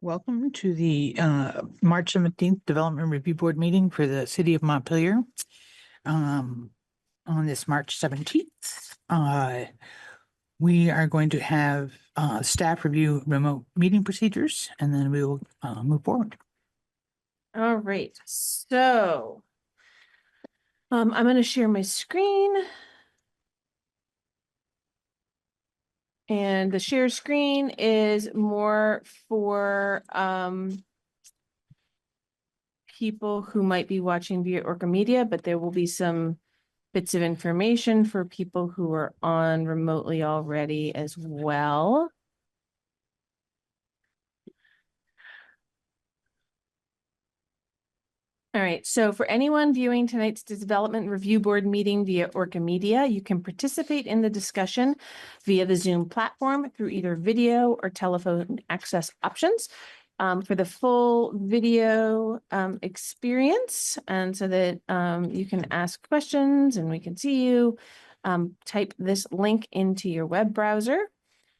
Welcome to the March 17th Development Review Board meeting for the City of Montpelier. On this March 17th, we are going to have staff review remote meeting procedures, and then we will move forward. All right, so I'm going to share my screen. And the share screen is more for people who might be watching via Orca Media, but there will be some bits of information for people who are on remotely already as well. All right, so for anyone viewing tonight's Development Review Board meeting via Orca Media, you can participate in the discussion via the Zoom platform through either video or telephone access options. For the full video experience, and so that you can ask questions and we can see you, type this link into your web browser.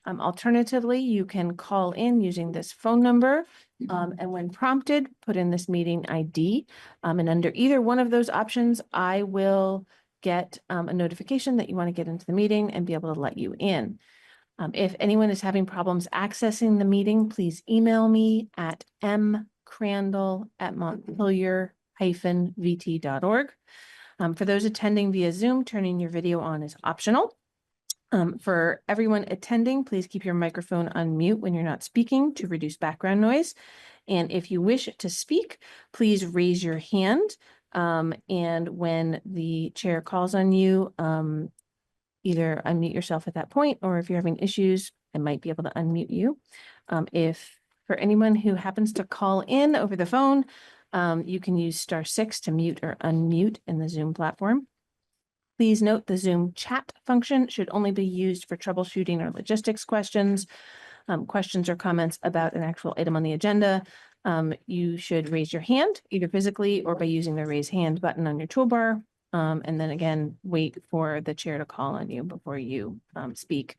Alternatively, you can call in using this phone number, and when prompted, put in this meeting ID. And under either one of those options, I will get a notification that you want to get into the meeting and be able to let you in. If anyone is having problems accessing the meeting, please email me at mcrandall@montpelier-vt.org. For those attending via Zoom, turning your video on is optional. For everyone attending, please keep your microphone on mute when you're not speaking to reduce background noise. And if you wish to speak, please raise your hand. And when the chair calls on you, either unmute yourself at that point, or if you're having issues, I might be able to unmute you. If for anyone who happens to call in over the phone, you can use *6 to mute or unmute in the Zoom platform. Please note the Zoom chat function should only be used for troubleshooting or logistics questions, questions or comments about an actual item on the agenda. You should raise your hand either physically or by using the raise hand button on your toolbar. And then again, wait for the chair to call on you before you speak,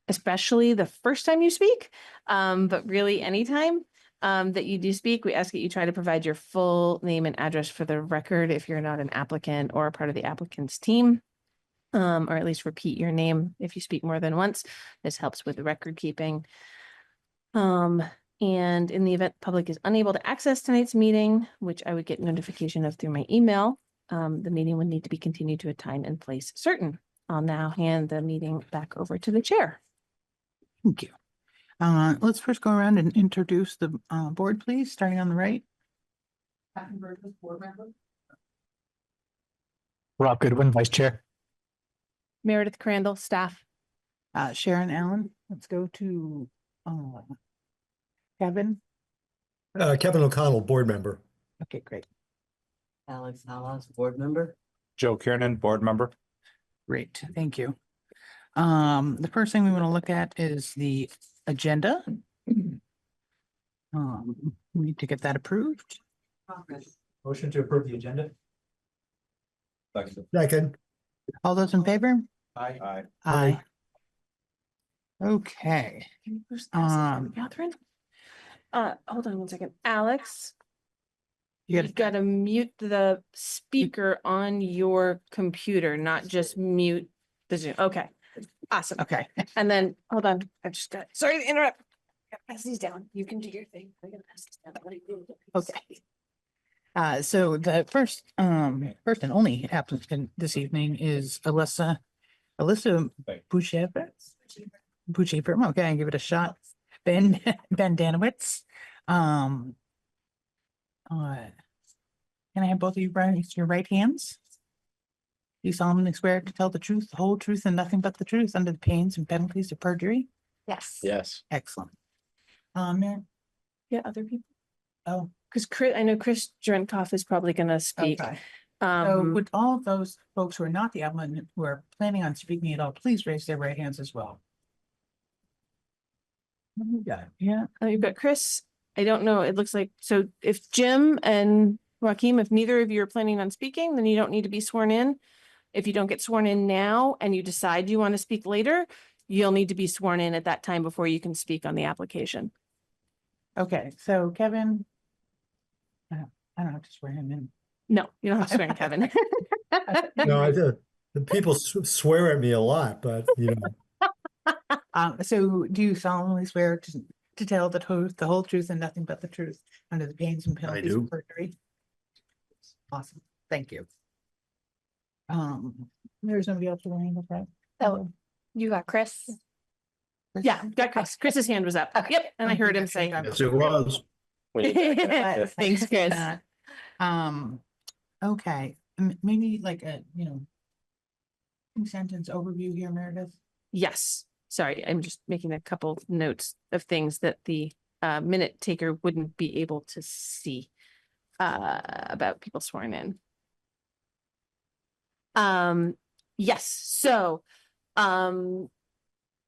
especially the first time you speak, but really anytime that you do speak, we ask that you try to provide your full name and address for the record if you're not an applicant or a part of the applicant's team, or at least repeat your name if you speak more than once. This helps with the record keeping. And in the event the public is unable to access tonight's meeting, which I would get notification of through my email, the meeting would need to be continued to a time and place certain. I'll now hand the meeting back over to the chair. Thank you. Let's first go around and introduce the board, please, starting on the right. Board member. Rob Goodwin, Vice Chair. Meredith Crandall, staff. Sharon Allen. Let's go to Kevin. Kevin O'Connell, Board Member. Okay, great. Alex Halas, Board Member. Joe Kiernan, Board Member. Great, thank you. The first thing we want to look at is the agenda. We need to get that approved. Motion to approve the agenda. Second. All those in favor? Aye. Aye. Okay. Catherine? Hold on one second. Alex, You you've got to mute the speaker on your computer, not just mute the Zoom. Okay, awesome. Okay. And then, hold on, I just got, sorry to interrupt. I gotta pass these down. You can do your thing. I gotta pass these down. Okay. So the first and only applicant this evening is Alyssa Boucher. Okay, I give it a shot. Ben Danowitz. Can I have both of you raise your right hands? Do you solemnly swear to tell the truth, the whole truth, and nothing but the truth under the pains and penalties of perjury? Yes. Yes. Excellent. Mary? Yeah, other people. Oh, Because I know Chris Drenkoff is probably gonna speak. okay. So would all of those folks who are not the applicant who are planning on speaking at all, please raise their right hands as well. Yeah. Oh, you've got Chris. I don't know. It looks like, so if Jim and Joaquin, if neither of you are planning on speaking, then you don't need to be sworn in. If you don't get sworn in now and you decide you want to speak later, you'll need to be sworn in at that time before you can speak on the application. Okay, so Kevin. I don't have to swear him in. No, you don't have to swear in, Kevin. No, the people swear at me a lot, but So do you solemnly swear to tell the truth, the whole truth and nothing but the truth under the pains and penalties do. of perjury? Awesome, thank you. There's somebody else with a hand up, right? Oh, you got Chris? Yeah, got Chris. Chris's hand was up. Yep, and I heard him say. yes, it was. Thanks, Chris. Okay, maybe like a, 2-sentence overview here, Meredith. Yes, sorry, I'm just making a couple notes of things that the minute taker wouldn't be able to see about people sworn in. Yes, so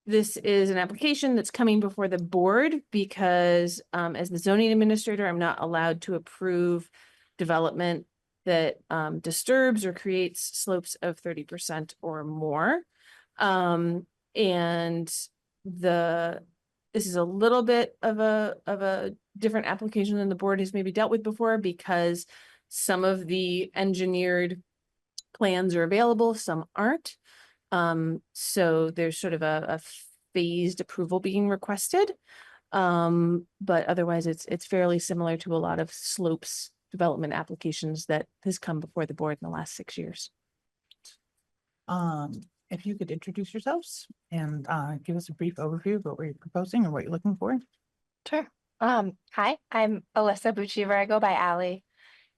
this is an application that's coming before the board because as the zoning administrator, I'm not allowed to approve development that disturbs or creates slopes of 30% or more. And this is a little bit of a different application than the board has maybe dealt with before, because some of the engineered plans are available, some aren't. So there's sort of a phased approval being requested. But otherwise it's fairly similar to a lot of slopes development applications that has come before the board in the last 6 years. If you could introduce yourselves and give us a brief overview of what we're proposing or what you're looking for. Sure. Hi, I'm Alyssa Buchiver. I go by Allie,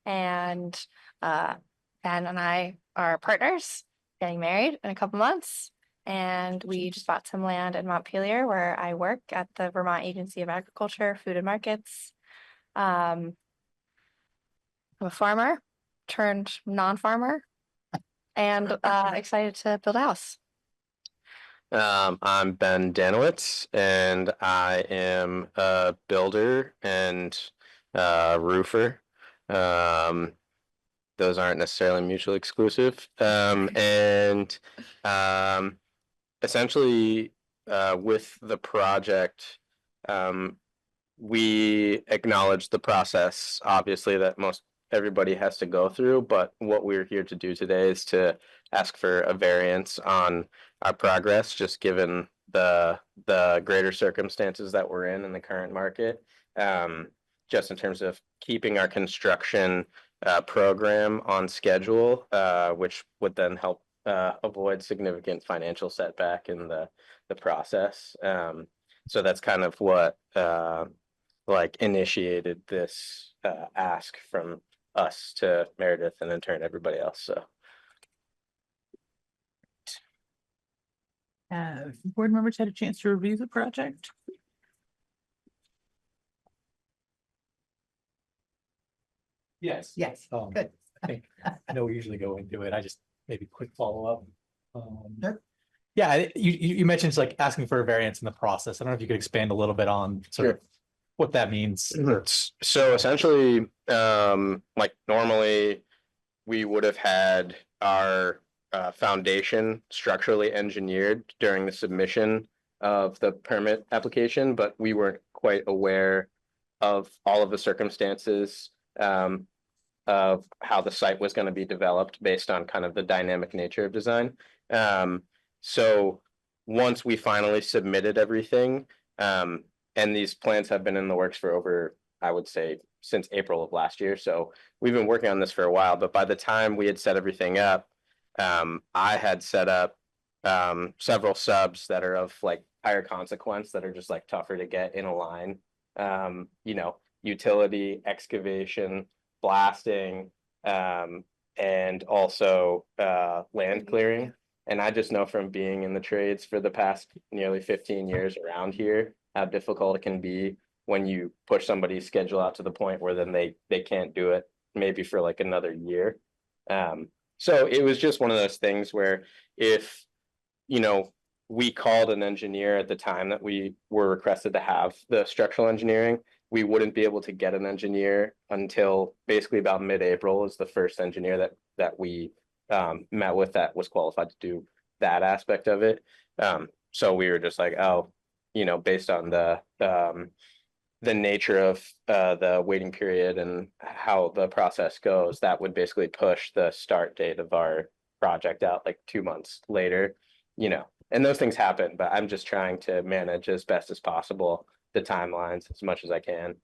and Ben and I are partners, getting married in a couple months, and we just bought some land in Montpelier where I work at the Vermont Agency of Agriculture, Food and Markets. I'm a farmer turned non-farmer, and excited to build a house. I'm Ben Danowitz, and I am a builder and roofer. Those aren't necessarily mutually exclusive. Essentially, with the project, we acknowledge the process, obviously, that most everybody has to go through, but what we're here to do today is to ask for a variance on our progress, just given the greater circumstances that we're in the current market, just in terms of keeping our construction program on schedule, which would then help avoid significant financial setback in the process. So that's kind of what initiated this ask from us to Meredith and in turn everybody else. So Board members had a chance to review the project. Yes. Yes, good. I know we usually go into it. I just maybe quick follow-up. Sure. Yeah, you mentioned it's like asking for a variance in the process. I don't know if you could expand a little bit on sort of what that means. So essentially, like normally we would have had our foundation structurally engineered during the submission of the permit application, but we weren't quite aware of all of the circumstances of how the site was going to be developed based on kind of the dynamic nature of design. So once we finally submitted everything, and these plans have been in the works for over, I would say, since April of last year. So we've been working on this for a while, but by the time we had set everything up, I had set up several subs that are of like higher consequence that are just like tougher to get in a line. Utility, excavation, blasting, and also land clearing. And I just know from being in the trades for the past nearly 15 years around here, how difficult it can be when you push somebody's schedule out to the point where then they can't do it maybe for like another year. So it was just one of those things where if, we called an engineer at the time that we were requested to have the structural engineering, we wouldn't be able to get an engineer until basically about mid-April is the first engineer that we met with that was qualified to do that aspect of it. So we were just like, oh, based on the the nature of the waiting period and how the process goes, that would basically push the start date of our project out like 2 months later, and those things happen, but I'm just trying to manage as best as possible the timelines as much as I can.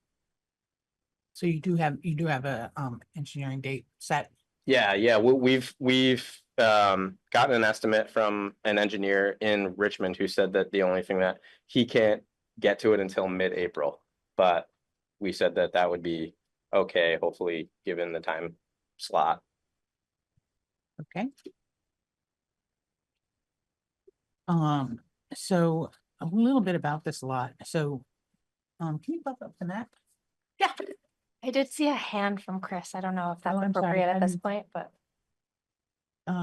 So you do have a engineering date set. Yeah, we've gotten an estimate from an engineer in Richmond who said that the only thing that he can't get to it until mid-April, but we said that that would be okay, hopefully, given the time slot. Okay. So a little bit about this lot. So, can you pop up the map? Yeah. I did see a hand from Chris. I don't know if that's Oh, I'm sorry. appropriate at this I'm- point, but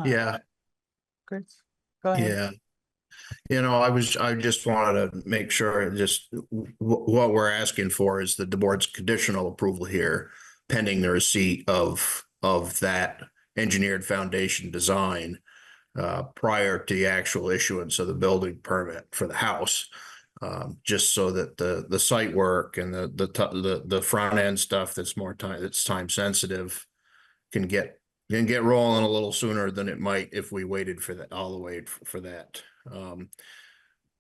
Yeah, Chris, go ahead. yeah. I just wanted to make sure what we're asking for is that the board's conditional approval here pending the receipt of that engineered foundation design prior to the actual issuance of the building permit for the house. Just so that the site work and the front end stuff that's time sensitive can get rolling a little sooner than it might if we waited for that all the way for that.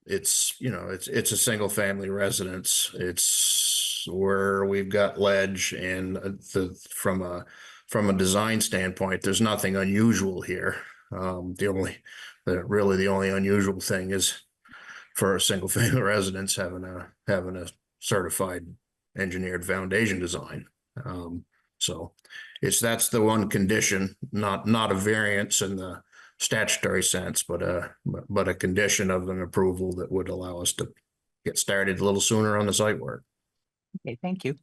It's a single family residence. It's where we've got ledge, and from a design standpoint, there's nothing unusual here. The only unusual thing is for a single family residence having a certified engineered foundation design. So that's the one condition, not a variance in the statutory sense, but a condition of an approval that would allow us to get started a little sooner on the site work. Okay, thank you.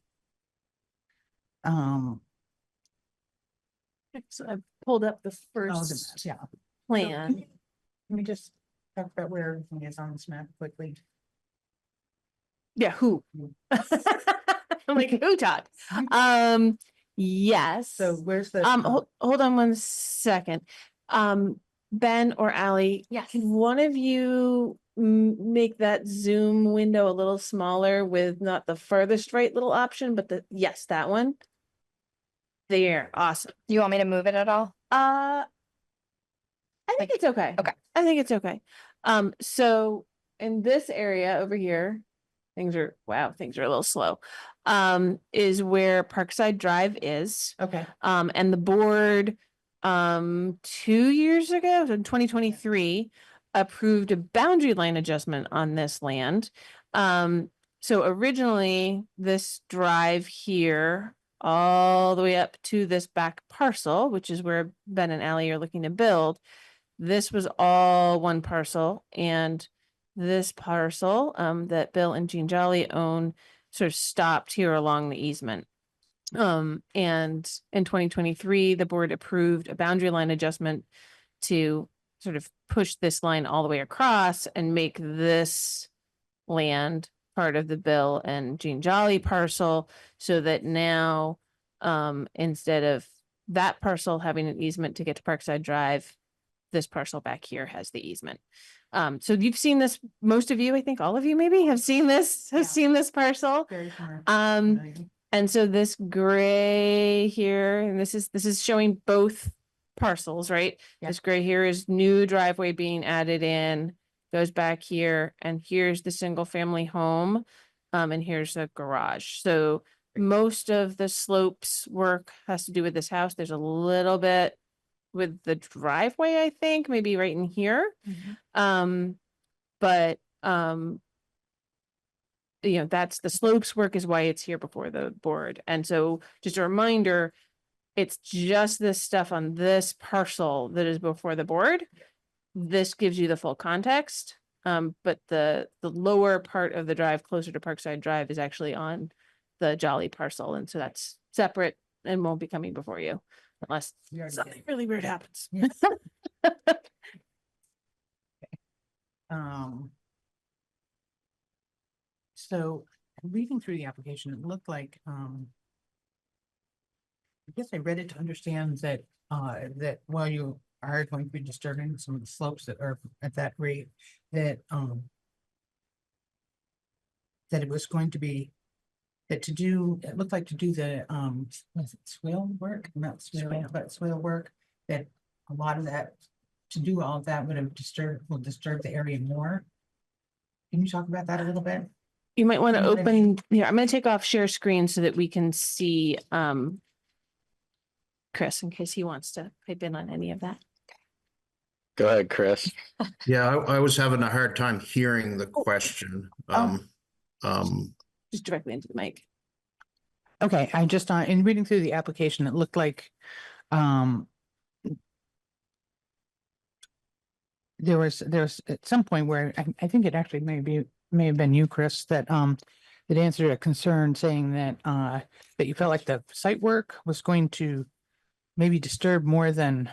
So I pulled up the Oh, the first map, yeah. plan. Let me just talk about where everything is on this map quickly. Yeah, who? I'm like, who talked? Yes. So where's the? Hold on one second. Ben or Ally, Yes. can one of you make that zoom window a little smaller with not the furthest right little option, but that one? There, awesome. do you want me to move it at all? I think Like- it's okay. okay. I think it's okay. So in this area over here, things are a little slow. Is where Parkside Drive is. Okay, And the board 2 years ago, in 2023, approved a boundary line adjustment on this land. So originally this drive here all the way up to this back parcel, which is where Ben and Ally are looking to build. This was all one parcel, and this parcel that Bill and Jean Jolly own sort of stopped here along the easement. And in 2023, the board approved a boundary line adjustment to sort of push this line all the way across and make this land part of the Bill and Jean Jolly parcel, so that now instead of that parcel having an easement to get to Parkside Drive, this parcel back here has the easement. So you've seen this, most of you, I think all of you maybe have seen this parcel. very familiar. And so this gray here, and this is showing both parcels, right? Yeah. This gray here is new driveway being added in, goes back here, and here's the single family home. And here's the garage. So most of the slopes work has to do with this house. There's a little bit with the driveway, I think, maybe right in here. But that's the slopes work is why it's here before the board. And so just a reminder, it's just this stuff on this parcel that is before the board. This gives you the full context. But the lower part of the drive closer to Parkside Drive is actually on the Jolly parcel. And so that's separate and won't be coming before you unless We already did. something really weird happens. Yeah. So reading through the application, it looked like, I guess I read it to understand that, that while you are going to be disturbing some of the slopes that are at that rate, that it was going to be that to do, it looked like to do the, was it swale work? Not swale, but swale work, that a lot of that, to do all of that would have will disturb the area more. Can you talk about that a little bit? You might want to I'm gonna- open, here, I'm going to take off share screen so that we can see Chris in case he wants to pipe in on any of that. Go ahead, Chris. Yeah, I was having a hard time hearing the question. Just directly into the mic. Okay, I just, in reading through the application, it looked like, there was at some point where I think it actually may have been you, Chris, that, that answered a concern saying that, that you felt like the site work was going to maybe disturb more than,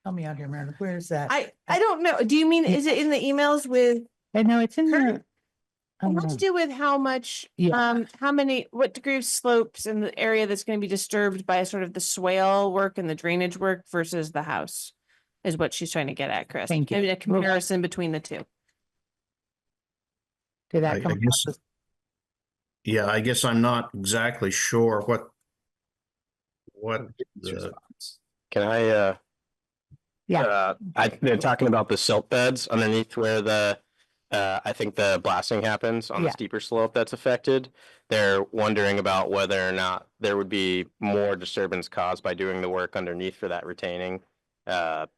help me out here, Meredith, where is that? I don't know. Do you mean, is it in the emails with, I know it's in Kurt? the. it has to do with how much, Yeah. how many, what degree of slopes in the area that's going to be disturbed by sort of the swale work and the drainage work versus the house? Is what she's trying to get at, Chris. Thank you. Maybe a comparison between the two. Did that I come guess- across? Yeah, I guess I'm not exactly sure what Can I, Yeah. they're talking about the silt beds underneath where the, I think the blasting happens on the Yeah. steeper slope that's affected. They're wondering about whether or not there would be more disturbance caused by doing the work underneath for that retaining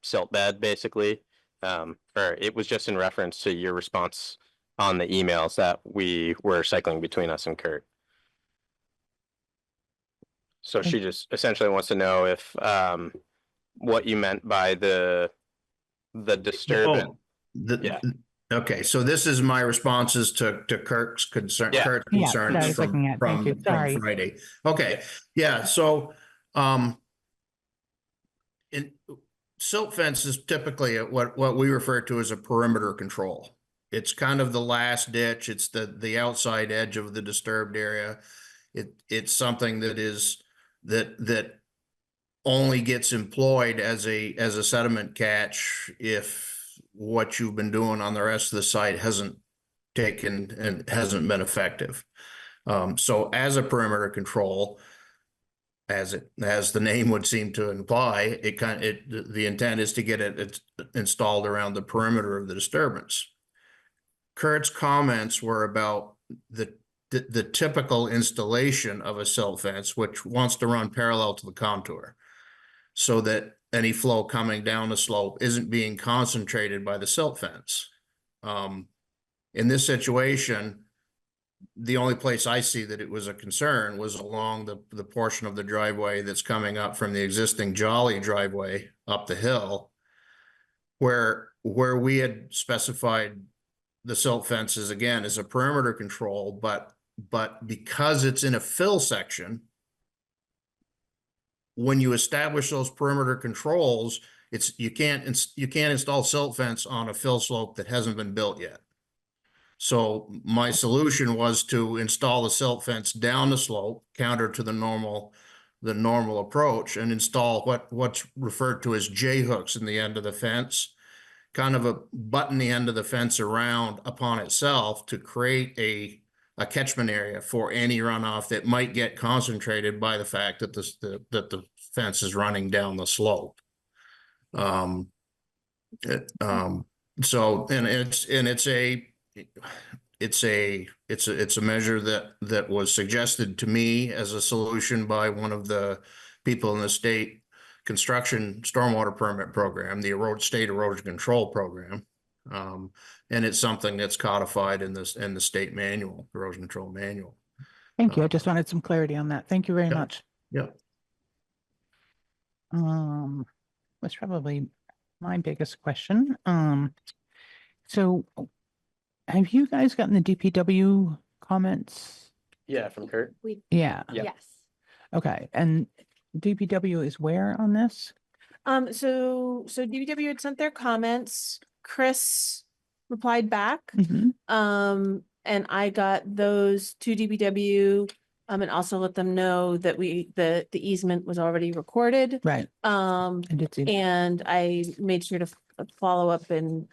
silt bed, basically. Or it was just in reference to your response on the emails that we were cycling between us and Kurt. So she just essentially wants to know if what you meant by the disturbance. Yeah. Okay, so this is my responses to Kirk's concern, Yeah. Kurt's Yeah, that I concerns was looking at. Thank you. from Sorry. Friday. Okay, yeah, so silt fence is typically what we refer to as a perimeter control. It's kind of the last ditch. It's the outside edge of the disturbed area. It's something that only gets employed as a sediment catch if what you've been doing on the rest of the site hasn't taken and hasn't been effective. So as a perimeter control, as the name would seem to imply, the intent is to get it installed around the perimeter of the disturbance. Kurt's comments were about the typical installation of a silt fence, which wants to run parallel to the contour, so that any flow coming down the slope isn't being concentrated by the silt fence. In this situation, the only place I see that it was a concern was along the portion of the driveway that's coming up from the existing Jolly driveway up the hill, where we had specified the silt fences again as a perimeter control, but because it's in a fill section, when you establish those perimeter controls, you can't install silt fence on a fill slope that hasn't been built yet. So my solution was to install the silt fence down the slope, counter to the normal approach, and install what's referred to as J hooks in the end of the fence, kind of button the end of the fence around upon itself to create a catchment area for any runoff that might get concentrated by the fact that the fence is running down the slope. So it's a measure that was suggested to me as a solution by one of the people in the state construction stormwater permit program, the state erosion control program. And it's something that's codified in the state manual, erosion control manual. Thank you. I just wanted some clarity on that. Thank you very much. Yeah. Was probably my biggest question. So have you guys gotten the DPW comments? Yeah, from Kurt. Yeah, Yep. Yes. okay. And DPW is where on this? So DPW had sent their comments. Chris replied back. Mhm. And I got those to DPW, and also let them know that the easement was already recorded. Right. I did see that. And I made sure to follow up and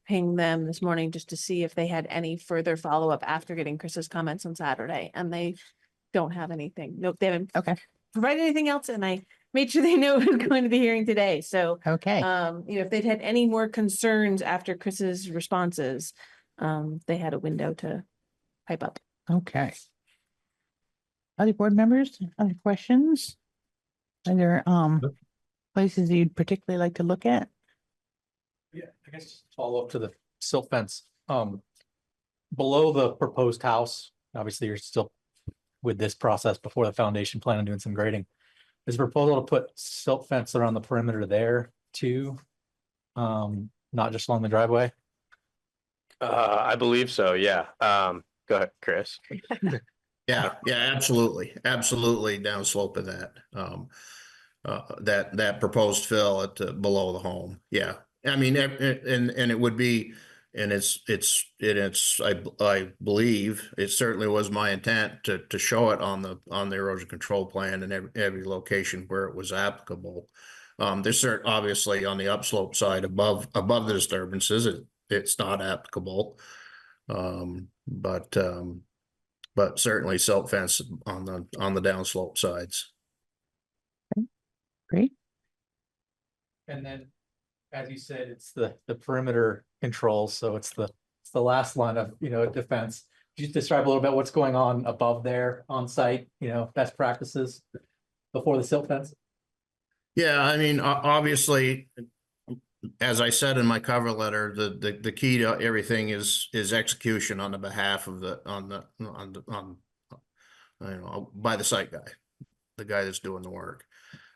ping them this morning just to see if they had any further follow up after getting Chris's comments on Saturday, and they don't have anything. Nope, they haven't Okay. provided anything else, and I made sure they know who's going to the hearing today. So, Okay. if they'd had any more concerns after Chris's responses, they had a window to pipe up. Okay. Other board members, other questions? Are there places you'd particularly like to look at? Yeah, I guess just follow up to the silt fence. Below the proposed house, obviously you're still with this process before the foundation plan and doing some grading. Is a proposal to put silt fence around the perimeter there too? Not just along the driveway? I believe so, yeah. Go ahead, Chris. Yeah, absolutely, absolutely down slope of that. That proposed fill at below the home. Yeah, I mean, and it would be, and I believe it certainly was my intent to show it on the erosion control plan and every location where it was applicable. There's obviously on the upslope side above the disturbances, it's not applicable. But certainly silt fence on the downslope sides. Great. And then, as you said, it's the perimeter controls, so it's the last line of, defense. Could you describe a little bit what's going on above there on site, best practices before the silt fence? Yeah, I mean, obviously, as I said in my cover letter, the key to everything is execution on the behalf of by the site guy, the guy that's doing the work.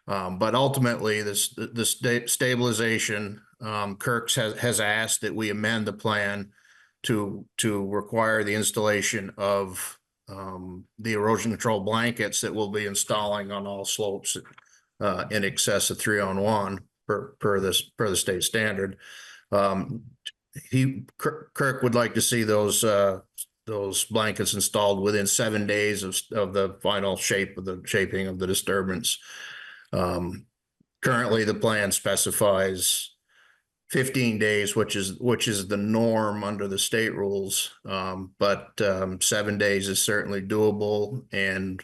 But ultimately, the stabilization, Kirk's has asked that we amend the plan to require the installation of the erosion control blankets that we'll be installing on all slopes in excess of 3-on-1 per the state standard. Kirk would like to see those blankets installed within 7 days of the final shaping of the disturbance. Currently, the plan specifies 15 days, which is the norm under the state rules. But 7 days is certainly doable, and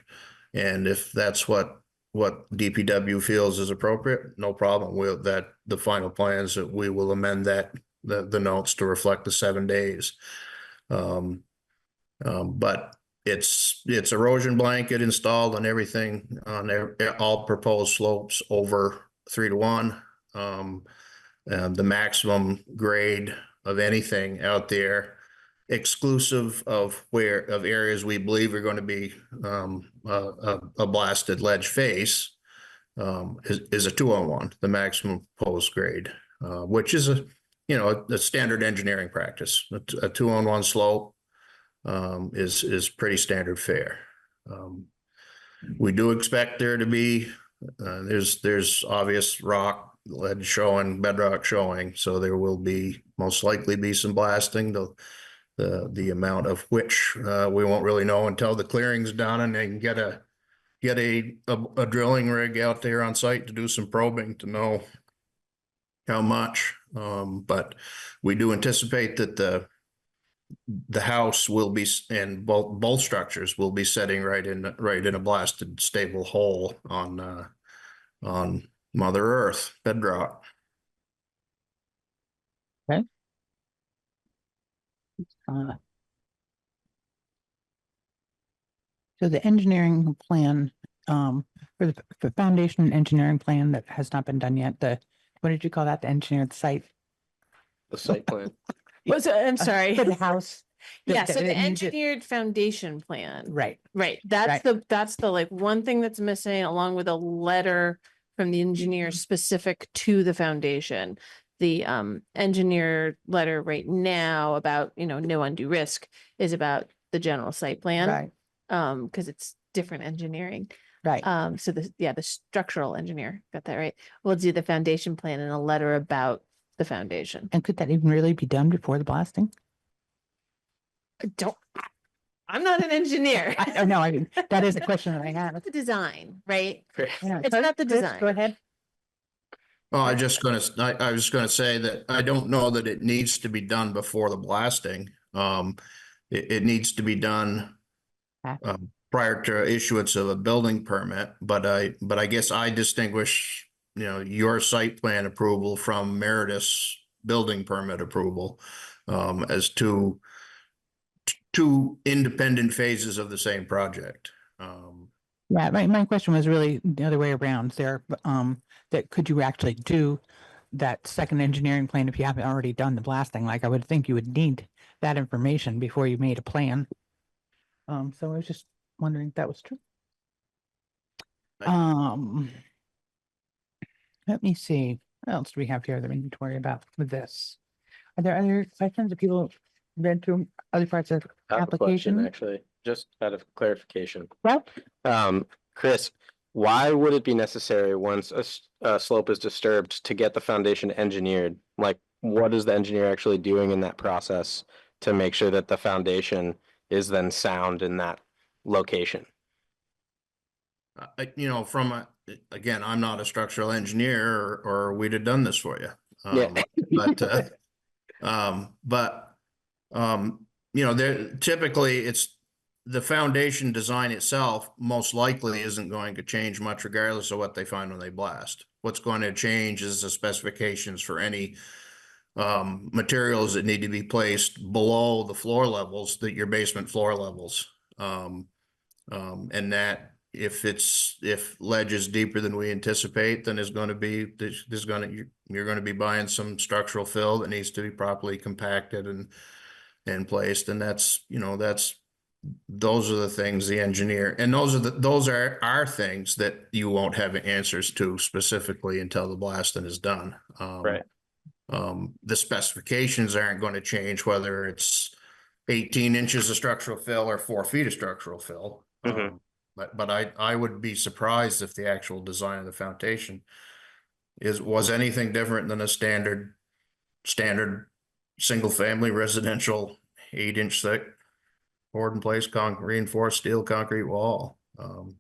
if that's what DPW feels is appropriate, no problem. The final plans that we will amend the notes to reflect the 7 days. But it's erosion blanket installed on everything on all proposed slopes over 3-to-1. The maximum grade of anything out there, exclusive of areas we believe are going to be a blasted ledge face, is a 2-on-1, the maximum proposed grade, which is a standard engineering practice. A 2-on-1 slope is pretty standard fare. We do expect there to be there's obvious rock, ledge showing, bedrock showing, so there will most likely be some blasting. The amount of which we won't really know until the clearing's done and they can get a drilling rig out there on site to do some probing to know how much. But we do anticipate that the house will be, and both structures will be setting right in a blasted stable hole on Mother Earth bedrock. So the engineering plan, for the foundation engineering plan that has not been done yet, what did you call that? The engineered site? The site plan. I'm sorry. For the house? Yeah, so the engineered foundation plan. Right. Right. That's the like one thing that's missing, along with a letter from the engineer specific to the foundation. The engineer letter right now about, no undue risk is about the general site plan. Right. Because it's different engineering. Right. So the structural engineer, got that right, will do the foundation plan and a letter about the foundation. And could that even really be done before the blasting? I'm not an engineer. No, I mean, that is a question that I have. The design, right? Yeah. It's not the design. Go ahead. Oh, I was gonna say that I don't know that it needs to be done before the blasting. It needs to be done prior to issuance of a building permit, but I guess I distinguish, your site plan approval from Meredith's building permit approval, as two independent phases of the same project. Yeah, my question was really the other way around there. That could you actually do that second engineering plan if you haven't already done the blasting? Like I would think you would need that information before you made a plan. So I was just wondering if that was true. Let me see. What else do we have here that we need to worry about with this? Are there other questions that people read through other parts of I have a question, application? actually, just out of clarification. Well, Chris, why would it be necessary once a slope is disturbed to get the foundation engineered? Like, what is the engineer actually doing in that process to make sure that the foundation is then sound in that location? Again, I'm not a structural engineer or we'd have done this for you. Yeah. Typically it's the foundation design itself most likely isn't going to change much regardless of what they find when they blast. What's going to change is the specifications for any materials that need to be placed below the floor levels, your basement floor levels. And that if ledge is deeper than we anticipate, then you're going to be buying some structural fill that needs to be properly compacted and placed. And those are the things the engineer, and those are things that you won't have answers to specifically until the blasting is done. Right. The specifications aren't going to change whether it's 18 inches of structural fill or 4 feet of structural fill. Mhm. But I would be surprised if the actual design of the foundation was anything different than a standard single family residential 8-inch thick poured in place reinforced steel concrete wall.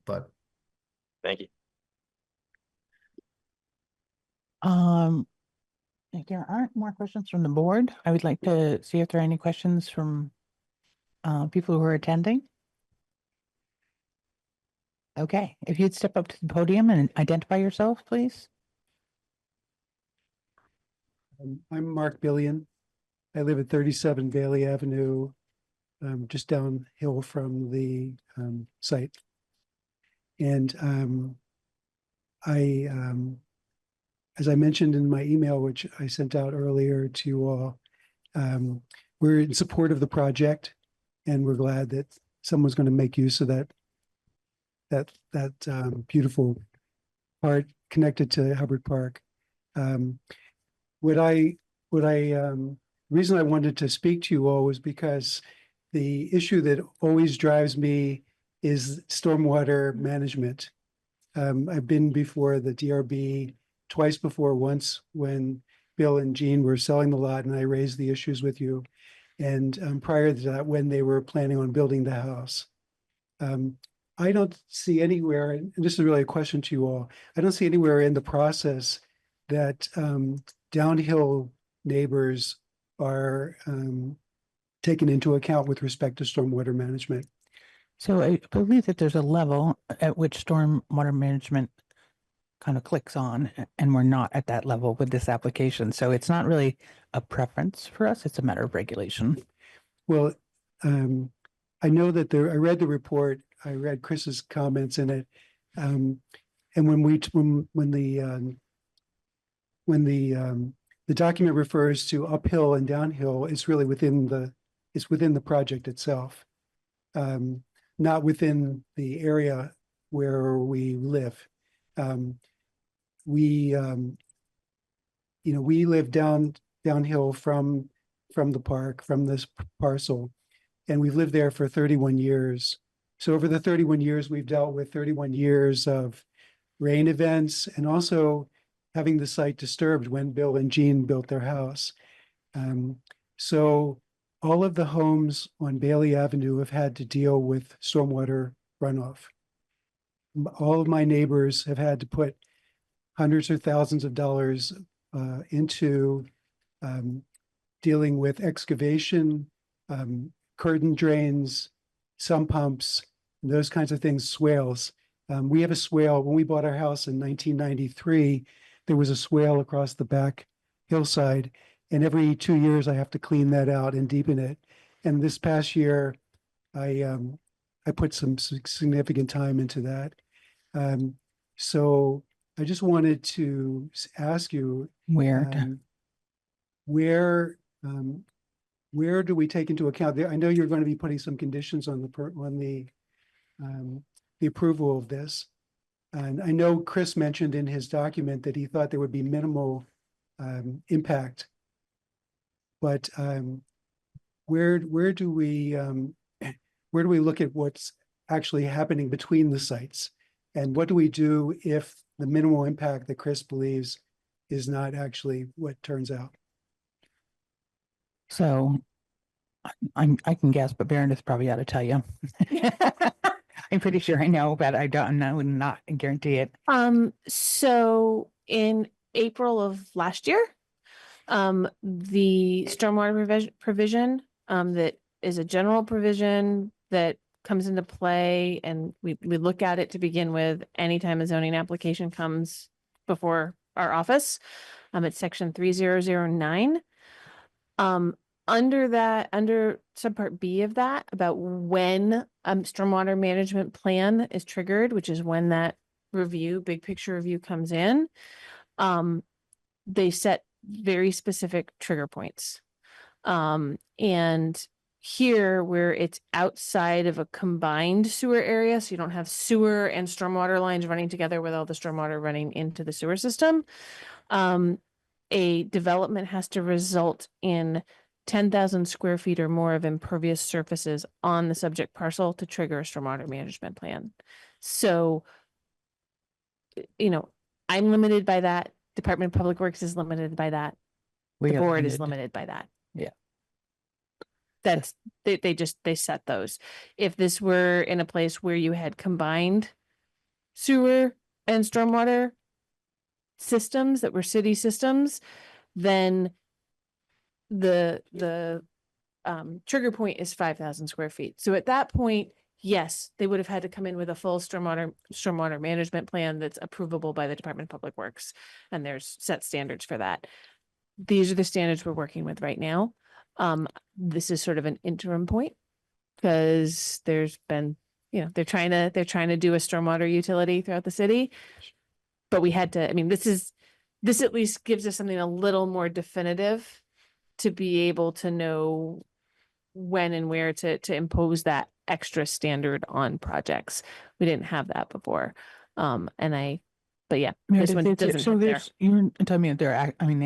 But Thank you. If there aren't more questions from the board, I would like to see if there are any questions from people who are attending. Okay, if you'd step up to the podium and identify yourself, please. I'm Mark Billion. I live at 37 Bailey Avenue, just downhill from the site. And as I mentioned in my email, which I sent out earlier to you all, we're in support of the project, and we're glad that someone's going to make use of that beautiful part connected to Hubbard Park. Reason I wanted to speak to you all was because the issue that always drives me is stormwater management. I've been before the DRB twice before, once when Bill and Jean were selling the lot and I raised the issues with you. And prior to that, when they were planning on building the house. I don't see anywhere, and this is really a question to you all, I don't see anywhere in the process that downhill neighbors are taken into account with respect to stormwater management. So I believe that there's a level at which stormwater management kind of clicks on, and we're not at that level with this application. So it's not really a preference for us. It's a matter of regulation. Well, I know that I read the report. I read Chris's comments in it. And when the document refers to uphill and downhill, it's really within the project itself, not within the area where we live. We live downhill from the park, from this parcel, and we've lived there for 31 years. So over the 31 years, we've dealt with 31 years of rain events and also having the site disturbed when Bill and Jean built their house. So all of the homes on Bailey Avenue have had to deal with stormwater runoff. All of my neighbors have had to put hundreds of thousands of dollars into dealing with excavation, curtain drains, sump pumps, those kinds of things, swales. We have a swale. When we bought our house in 1993, there was a swale across the back hillside. And every 2 years, I have to clean that out and deepen it. And this past year, I put some significant time into that. So I just wanted to ask you, Where? where do we take into account there? I know you're going to be putting some conditions on the approval of this. And I know Chris mentioned in his document that he thought there would be minimal impact. But where do we look at what's actually happening between the sites? And what do we do if the minimal impact that Chris believes is not actually what turns out? So I can guess, but Meredith probably ought to tell you. I'm pretty sure I know, but I would not guarantee it. So in April of last year, the stormwater provision, that is a general provision that comes into play, and we look at it to begin with anytime a zoning application comes before our office. It's section 3009. Under subpart B of that, about when stormwater management plan is triggered, which is when that review, big picture review comes in, they set very specific trigger points. And here, where it's outside of a combined sewer area, so you don't have sewer and stormwater lines running together with all the stormwater running into the sewer system, a development has to result in 10,000 square feet or more of impervious surfaces on the subject parcel to trigger a stormwater management plan. So, I'm limited by that. Department of Public Works is limited by that. The board is limited by that. Yeah. That's, they set those. If this were in a place where you had combined sewer and stormwater systems that were city systems, then the trigger point is 5,000 square feet. So at that point, yes, they would have had to come in with a full stormwater management plan that's approvable by the Department of Public Works. And there's set standards for that. These are the standards we're working with right now. This is sort of an interim point because there's been, they're trying to do a stormwater utility throughout the city. But we had to, this at least gives us something a little more definitive to be able to know when and where to impose that extra standard on projects. We didn't have that before. But yeah, this one doesn't. So you're telling me that they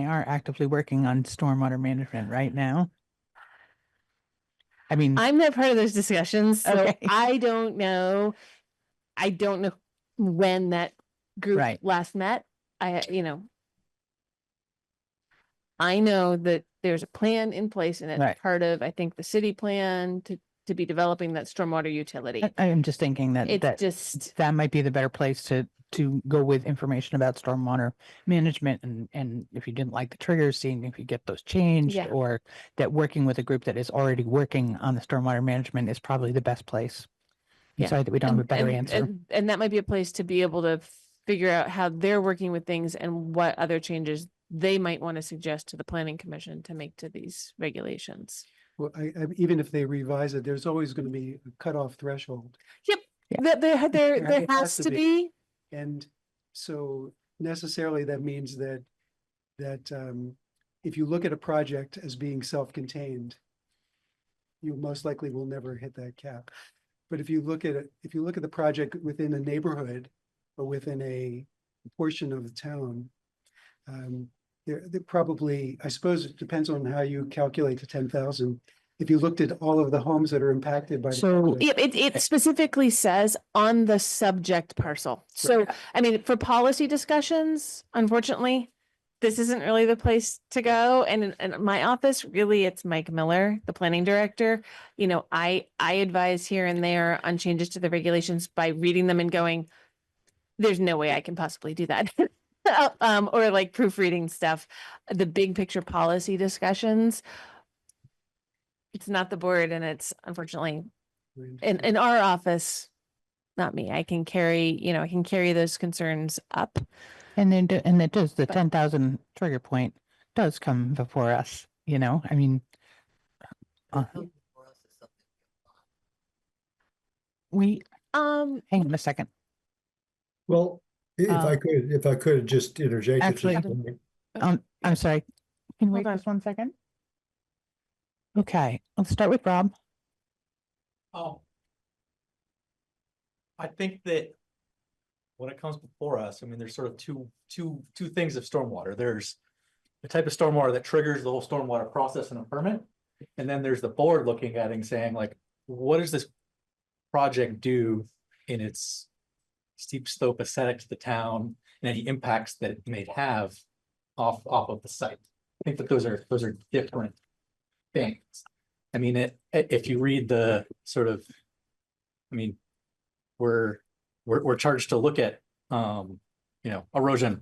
are actively working on stormwater management right now. I'm not part of those discussions, so Okay. I don't know. I don't know when that group last met. I know that there's a plan in place, and it's part of, I think, the city plan to be developing that stormwater utility. I am just thinking that that might be the better place to go with information about stormwater management, and if you didn't like the triggers, seeing if you get those changed, or that working with a group that is already working on the stormwater management is probably the best place. Sorry that we don't have a better answer. And that might be a place to be able to figure out how they're working with things and what other changes they might want to suggest to the planning commission to make to these regulations. Well, even if they revise it, there's always going to be a cutoff threshold. Yep. Yeah. There has to be. And so necessarily that means that if you look at a project as being self-contained, you most likely will never hit that cap. But if you look at the project within a neighborhood or within a portion of the town, they're probably, I suppose it depends on how you calculate the 10,000. If you looked at all of the homes that are impacted by it specifically says on the subject parcel. So, for policy discussions, unfortunately, this isn't really the place to go. And in my office, really, it's Mike Miller, the planning director. I advise here and there on changes to the regulations by reading them and going, there's no way I can possibly do that. or like proofreading stuff, the big picture policy discussions. It's not the board, and it's unfortunately in our office, not me. I can carry those concerns up. And then, and it does, the But- 10,000 trigger point does come before us, I mean, we, hang on a second. Well, if I Uh, could just interject. at this actually- point. I'm sorry. Can you wait Hold on. just 1 second? Okay, let's start with Rob. Oh. I think that when it comes before us, I mean, there's sort of two things of stormwater. There's the type of stormwater that triggers the whole stormwater process in a permit. And then there's the board looking at it and saying like, what does this project do in its steep slope aesthetic to the town and any impacts that it may have off of the site? I think that those are different things. I mean, if you read the sort of, I mean, we're charged to look at, erosion,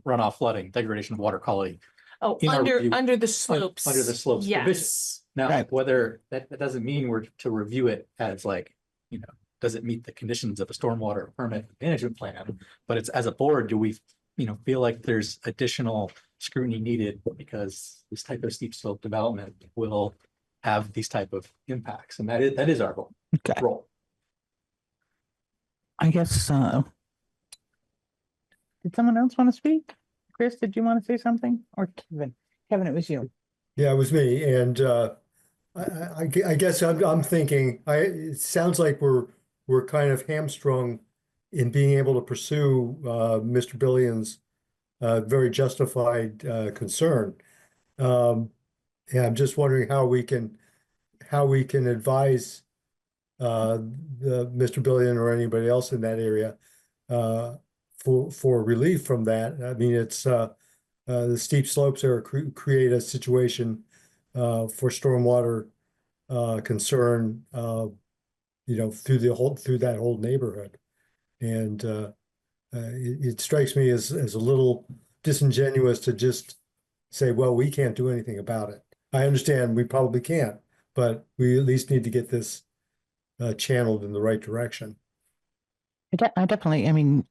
runoff, flooding, degradation of water quality. Oh, In our review- under the slopes. Under the slopes provision. Yes. Now, Right. whether that doesn't mean we're to review it as like, does it meet the conditions of a stormwater permit management plan? But it's as a board, do we, feel like there's additional scrutiny needed because this type of steep slope development will have these type of impacts, and that is our goal. Okay. Role. I guess, did someone else want to speak? Chris, did you want to say something? Or Kevin? Kevin, it was you. Yeah, it was me, and I guess I'm thinking, it sounds like we're kind of hamstrung in being able to pursue Mr. Billion's very justified concern. And I'm just wondering how we can advise the Mr. Billion or anybody else in that area for relief from that. I mean, it's the steep slopes create a situation for stormwater concern, through that whole neighborhood. And it strikes me as a little disingenuous to just say, well, we can't do anything about it. I understand we probably can't, but we at least need to get this channeled in the right direction. I definitely, I mean,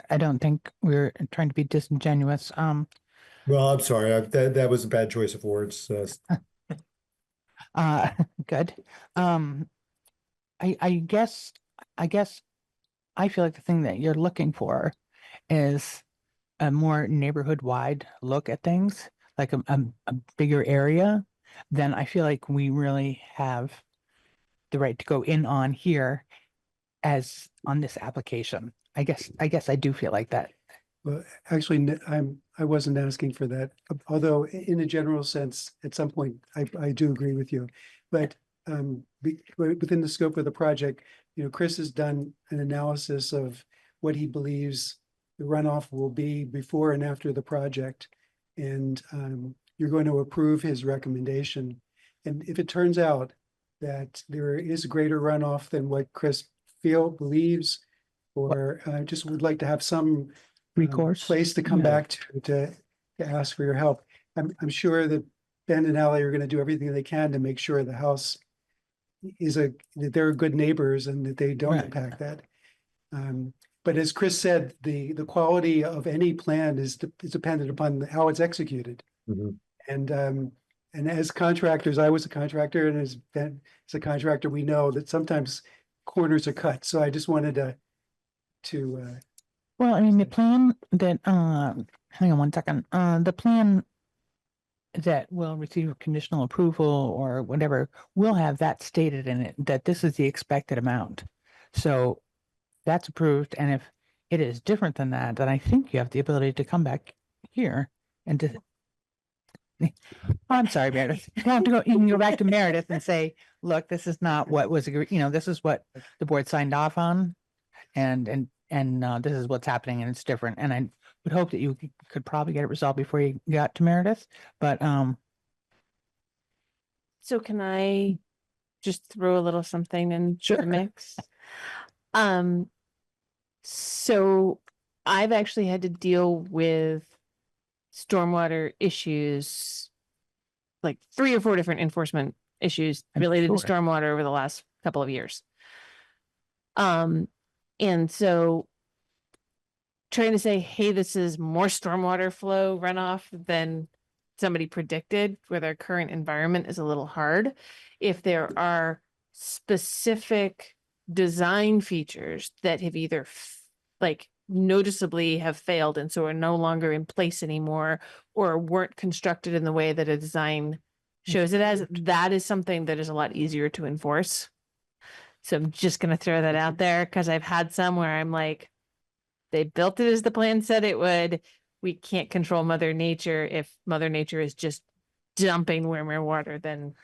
I don't think we're trying to be disingenuous. Well, I'm sorry, that was a bad choice of words. Good. I guess I feel like the thing that you're looking for is a more neighborhood-wide look at things, like a bigger area. Then I feel like we really have the right to go in on here as on this application. I guess I do feel like that. Well, actually, I wasn't asking for that, although in a general sense, at some point, I do agree with you. But within the scope of the project, Chris has done an analysis of what he believes the runoff will be before and after the project. And you're going to approve his recommendation. And if it turns out that there is greater runoff than what Chris believes, or just would like to have some Recourse. place to come Yeah. back to ask for your help. I'm sure that Ben and Ally are going to do everything they can to make sure the house that they're good neighbors and that they don't Right. impact that. But as Chris said, the quality of any plan is dependent upon how it's executed. Mhm. And as contractors, I was a contractor, and as Ben as a contractor, we know that sometimes corners are cut. So I just wanted to Well, I mean, the plan that, hang on 1 second, the plan that will receive conditional approval or whatever, will have that stated in it, that this is the expected amount. So that's approved, and if it is different than that, then I think you have the ability to come back here and to. I'm sorry, Meredith. You have to go, you can go back to Meredith and say, look, this is not what was agreed, this is what the board signed off on. And this is what's happening, and it's different. And I would hope that you could probably get it resolved before you got to Meredith, but, So can I just throw a little something into Sure. the mix? So I've actually had to deal with stormwater issues, like 3 or 4 different enforcement issues I'm related to sure. stormwater over the last couple of years. And so trying to say, hey, this is more stormwater flow runoff than somebody predicted with our current environment is a little hard. If there are specific design features that have either like noticeably have failed and so are no longer in place anymore, or weren't constructed in the way that a design shows it as, that is something that is a lot easier to enforce. So I'm just gonna throw that out there because I've had some where I'm like, they built it as the plan said it would. We can't control Mother Nature. If Mother Nature is just dumping more water than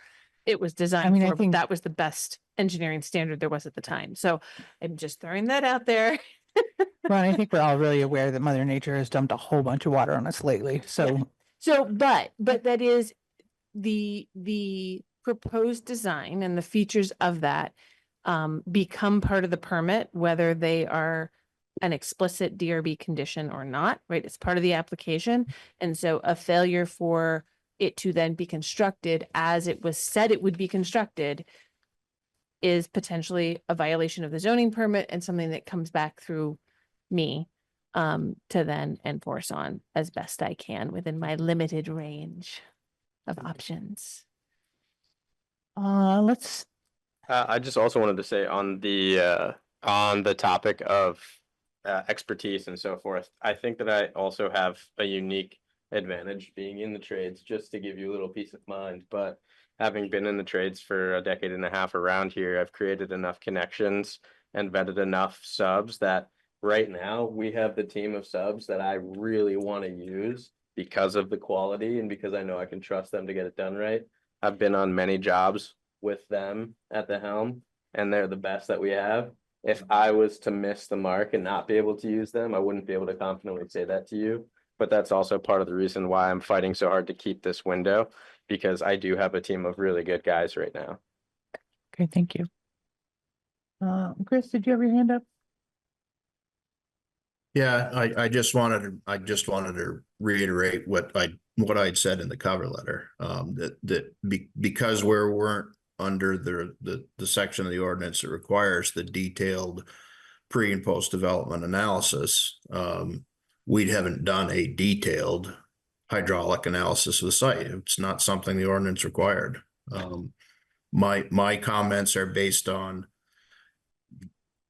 it was designed mean, I for, but think- that was the best engineering standard there was at the time. So I'm just throwing that out there. Well, I think we're all really aware that Mother Nature has dumped a whole bunch of water on us lately, so. So, but that is the proposed design and the features of that become part of the permit, whether they are an explicit DRB condition or not, right? It's part of the application. And so a failure for it to then be constructed as it was said it would be constructed is potentially a violation of the zoning permit and something that comes back through me to then enforce on as best I can within my limited range of options. Let's, I just also wanted to say on the topic of expertise and so forth, I think that I also have a unique advantage being in the trades, just to give you a little peace of mind. But having been in the trades for a decade and a half around here, I've created enough connections and vetted enough subs that right now we have the team of subs that I really want to use because of the quality and because I know I can trust them to get it done right. I've been on many jobs with them at the helm, and they're the best that we have. If I was to miss the mark and not be able to use them, I wouldn't be able to confidently say that to you. But that's also part of the reason why I'm fighting so hard to keep this window, because I do have a team of really good guys right now. okay, thank you. Chris, did you have your hand up? Yeah, I just wanted to reiterate what I'd said in the cover letter. Because we weren't under the section of the ordinance that requires the detailed pre and post development analysis, we haven't done a detailed hydraulic analysis of the site. It's not something the ordinance required. My comments are based on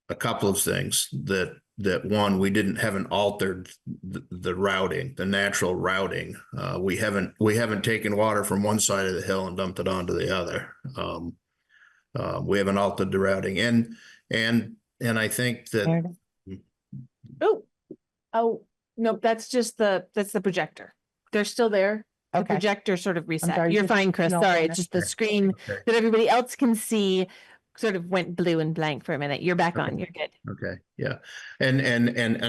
a couple of things that one, we haven't altered the routing, the natural routing. We haven't taken water from one side of the hill and dumped it onto the other. We haven't altered the routing, and I think that. Oh, no, that's the projector. They're still there. The Okay. projector sort of reset. sorry, You're just- fine, Chris. no, Sorry, no, it's just the okay. screen Okay. that everybody else can see sort of went blue and blank for a minute. You're back on. You're good. Okay, yeah, and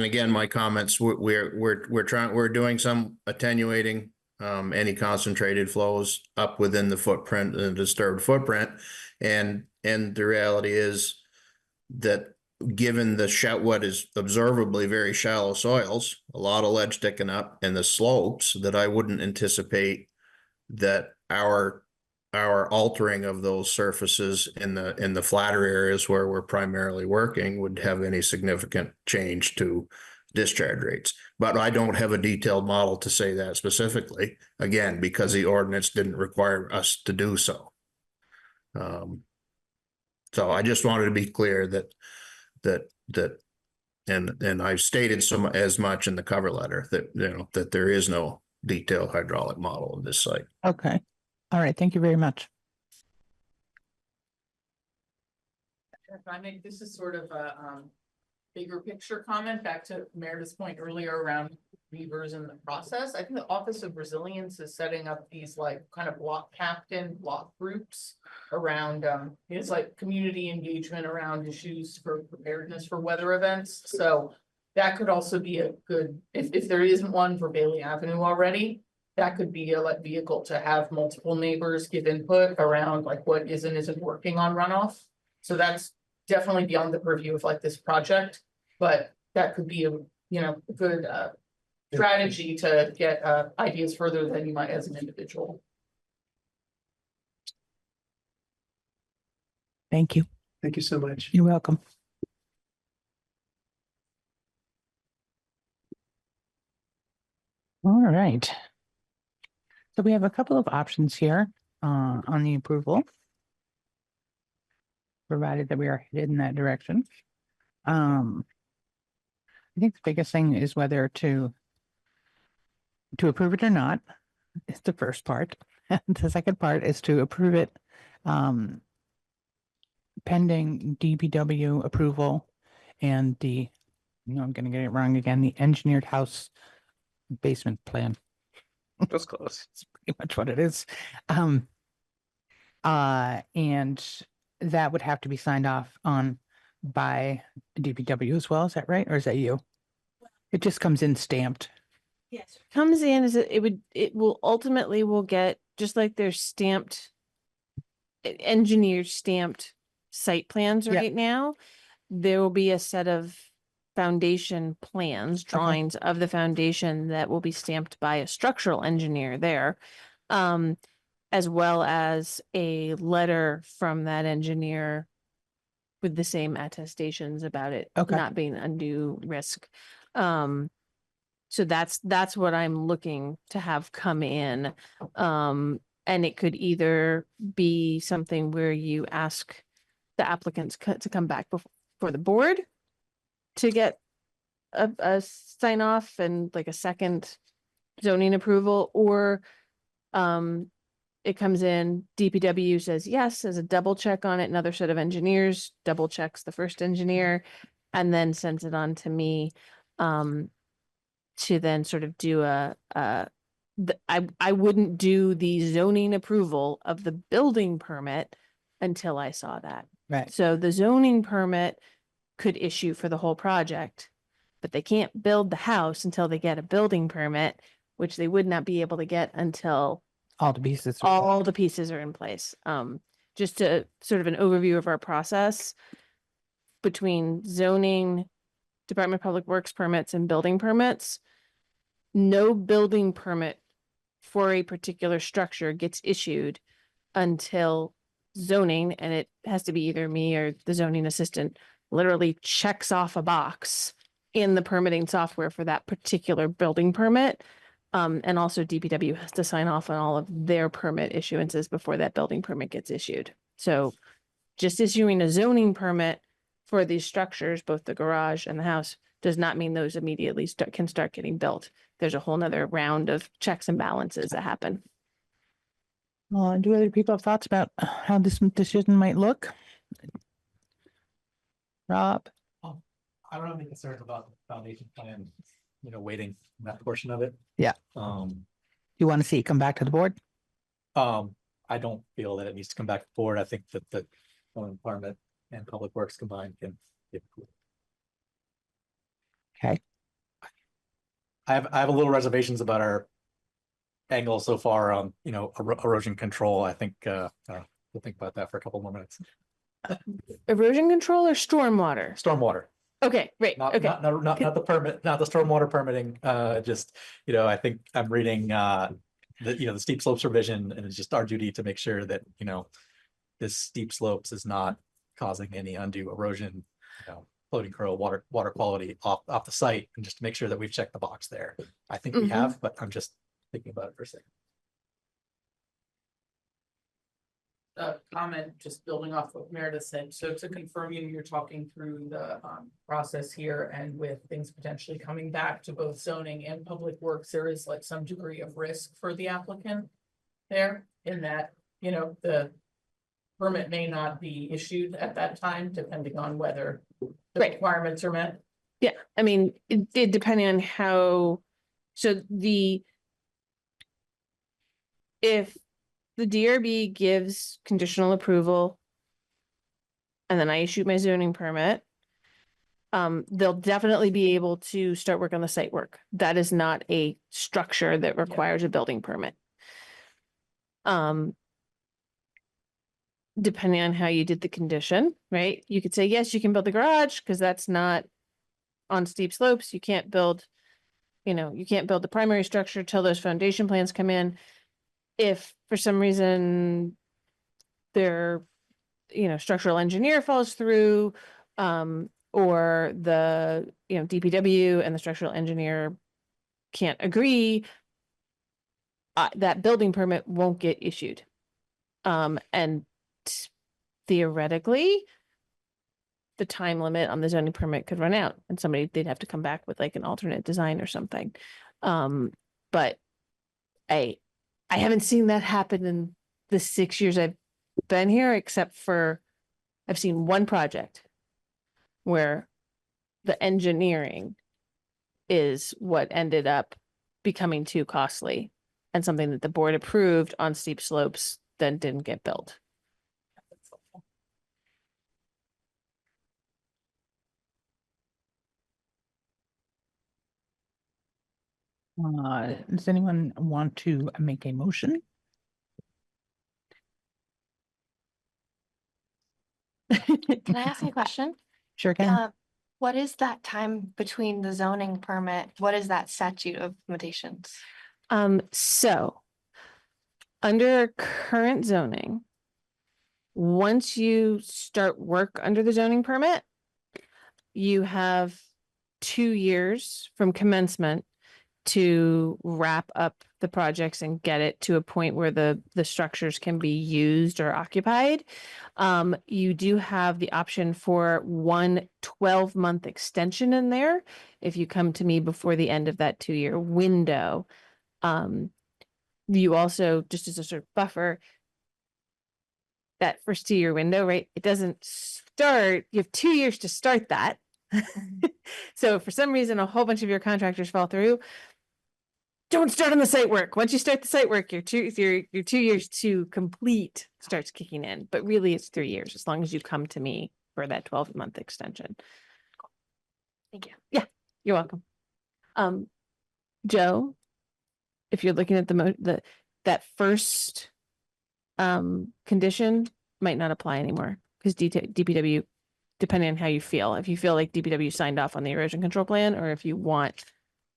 again, my comments, we're doing some attenuating any concentrated flows up within the footprint, the disturbed footprint, and the reality is that given what is observably very shallow soils, a lot of ledge sticking up, and the slopes, that I wouldn't anticipate that our altering of those surfaces in the flatter areas where we're primarily working would have any significant change to discharge rates. But I don't have a detailed model to say that specifically, again, because the ordinance didn't require us to do so. So I just wanted to be clear that and I've stated as much in the cover letter that that there is no detailed hydraulic model of this site. Okay. All right, thank you very much. If I make, this is sort of a bigger picture comment back to Meredith's point earlier around levers in the process. I think the Office of Resilience is setting up these like kind of block groups around it's like community engagement around issues for preparedness for weather events. So that could also be a good, if there isn't one for Bailey Avenue already, that could be a vehicle to have multiple neighbors give input around like what is and isn't working on runoff. So that's definitely beyond the purview of like this project, but that could be good strategy to get ideas further than you might as an individual. Thank you. Thank you so much. You're welcome. All right. So we have a couple of options here on the approval, provided that we are headed in that direction. I think the biggest thing is whether to approve it or not. Is the first part. And the second part is to approve it pending DPW approval and I'm gonna get it wrong again, the engineered house basement plan. That's close. It's pretty much what it is. And that would have to be signed off on by DPW as well. Is that right? Or is that you? It just comes in stamped. Yes. Comes in as it will ultimately will get, just like there's stamped, engineer stamped site plans Yep. right now. There will be a set of foundation plans, drawings of the foundation that will be stamped by a structural engineer there. As well as a letter from that engineer with the same attestations about it Okay. not being undue risk. So that's what I'm looking to have come in. And it could either be something where you ask the applicants to come back before the board to get a sign off and like a second zoning approval, or it comes in, DPW says yes, as a double check on it, another set of engineers double checks the first engineer, and then sends it on to me to then sort of do I wouldn't do the zoning approval of the building permit until I saw that. Right. So the zoning permit could issue for the whole project, but they can't build the house until they get a building permit, which they would not be able to get until All the pieces. all the pieces are in place. Just to sort of an overview of our process between zoning, Department of Public Works permits and building permits. No building permit for a particular structure gets issued until zoning, and it has to be either me or the zoning assistant, literally checks off a box in the permitting software for that particular building permit. And also DPW has to sign off on all of their permit issuances before that building permit gets issued. So just issuing a zoning permit for these structures, both the garage and the house, does not mean those immediately can start getting built. There's a whole nother round of checks and balances that happen. Do other people have thoughts about how this decision might look? Rob? I don't have any concerns about the foundation plan, waiting that portion of it. Yeah. You want to see it come back to the board? I don't feel that it needs to come back to the board. I think that the zoning department and public works combined can give approval. Okay. I have a little reservations about our angle so far on, erosion control. I think, I don't know, we'll think about that for a couple more minutes. Erosion control or stormwater? Stormwater, Okay, right, not okay. not the permit, not the stormwater permitting. Just, I think I'm reading the steep slopes revision, and it's just our duty to make sure that, this steep slopes is not causing any undue erosion, floating curl, water quality off the site, and just to make sure that we've checked the box there. I think we have, but I'm just thinking about it for a second. Comment, just building off what Meredith said. So to confirm you're talking through the process here, and with things potentially coming back to both zoning and public works, there is like some degree of risk for the applicant there, in that, the permit may not be issued at that time, depending on whether the requirements are met. Yeah, I mean, it depending on how, so if the DRB gives conditional approval and then I issue my zoning permit, they'll definitely be able to start work on the site work. That is not a structure that requires a building permit. Depending on how you did the condition, right? You could say, yes, you can build the garage because that's not on steep slopes. You can't build, you can't build the primary structure till those foundation plans come in. If for some reason their, structural engineer falls through, or the, DPW and the structural engineer can't agree, that building permit won't get issued. And theoretically, the time limit on the zoning permit could run out and they'd have to come back with like an alternate design or something. But I haven't seen that happen in the 6 years I've been here, except for I've seen one project where the engineering is what ended up becoming too costly and something that the board approved on steep slopes then didn't get built. Does anyone want to make a motion? Can I ask a question? Sure can. What is that time between the zoning permit? What is that statute of limitations? So under current zoning, once you start work under the zoning permit, you have 2 years from commencement to wrap up the projects and get it to a point where the structures can be used or occupied. You do have the option for 1 12-month extension in there if you come to me before the end of that 2-year window. You also, just as a sort of buffer, that first 2-year window, right? It doesn't start, you have 2 years to start that. So if for some reason a whole bunch of your contractors fall through, don't start on the site work. Once you start the site work, your 2 years to complete starts kicking in. But really, it's 3 years as long as you come to me for that 12-month extension. Thank you. Yeah, you're welcome. Joe, if you're looking at that first condition might not apply anymore because DPW, depending on how you feel, if you feel like DPW signed off on the erosion control plan, or if you want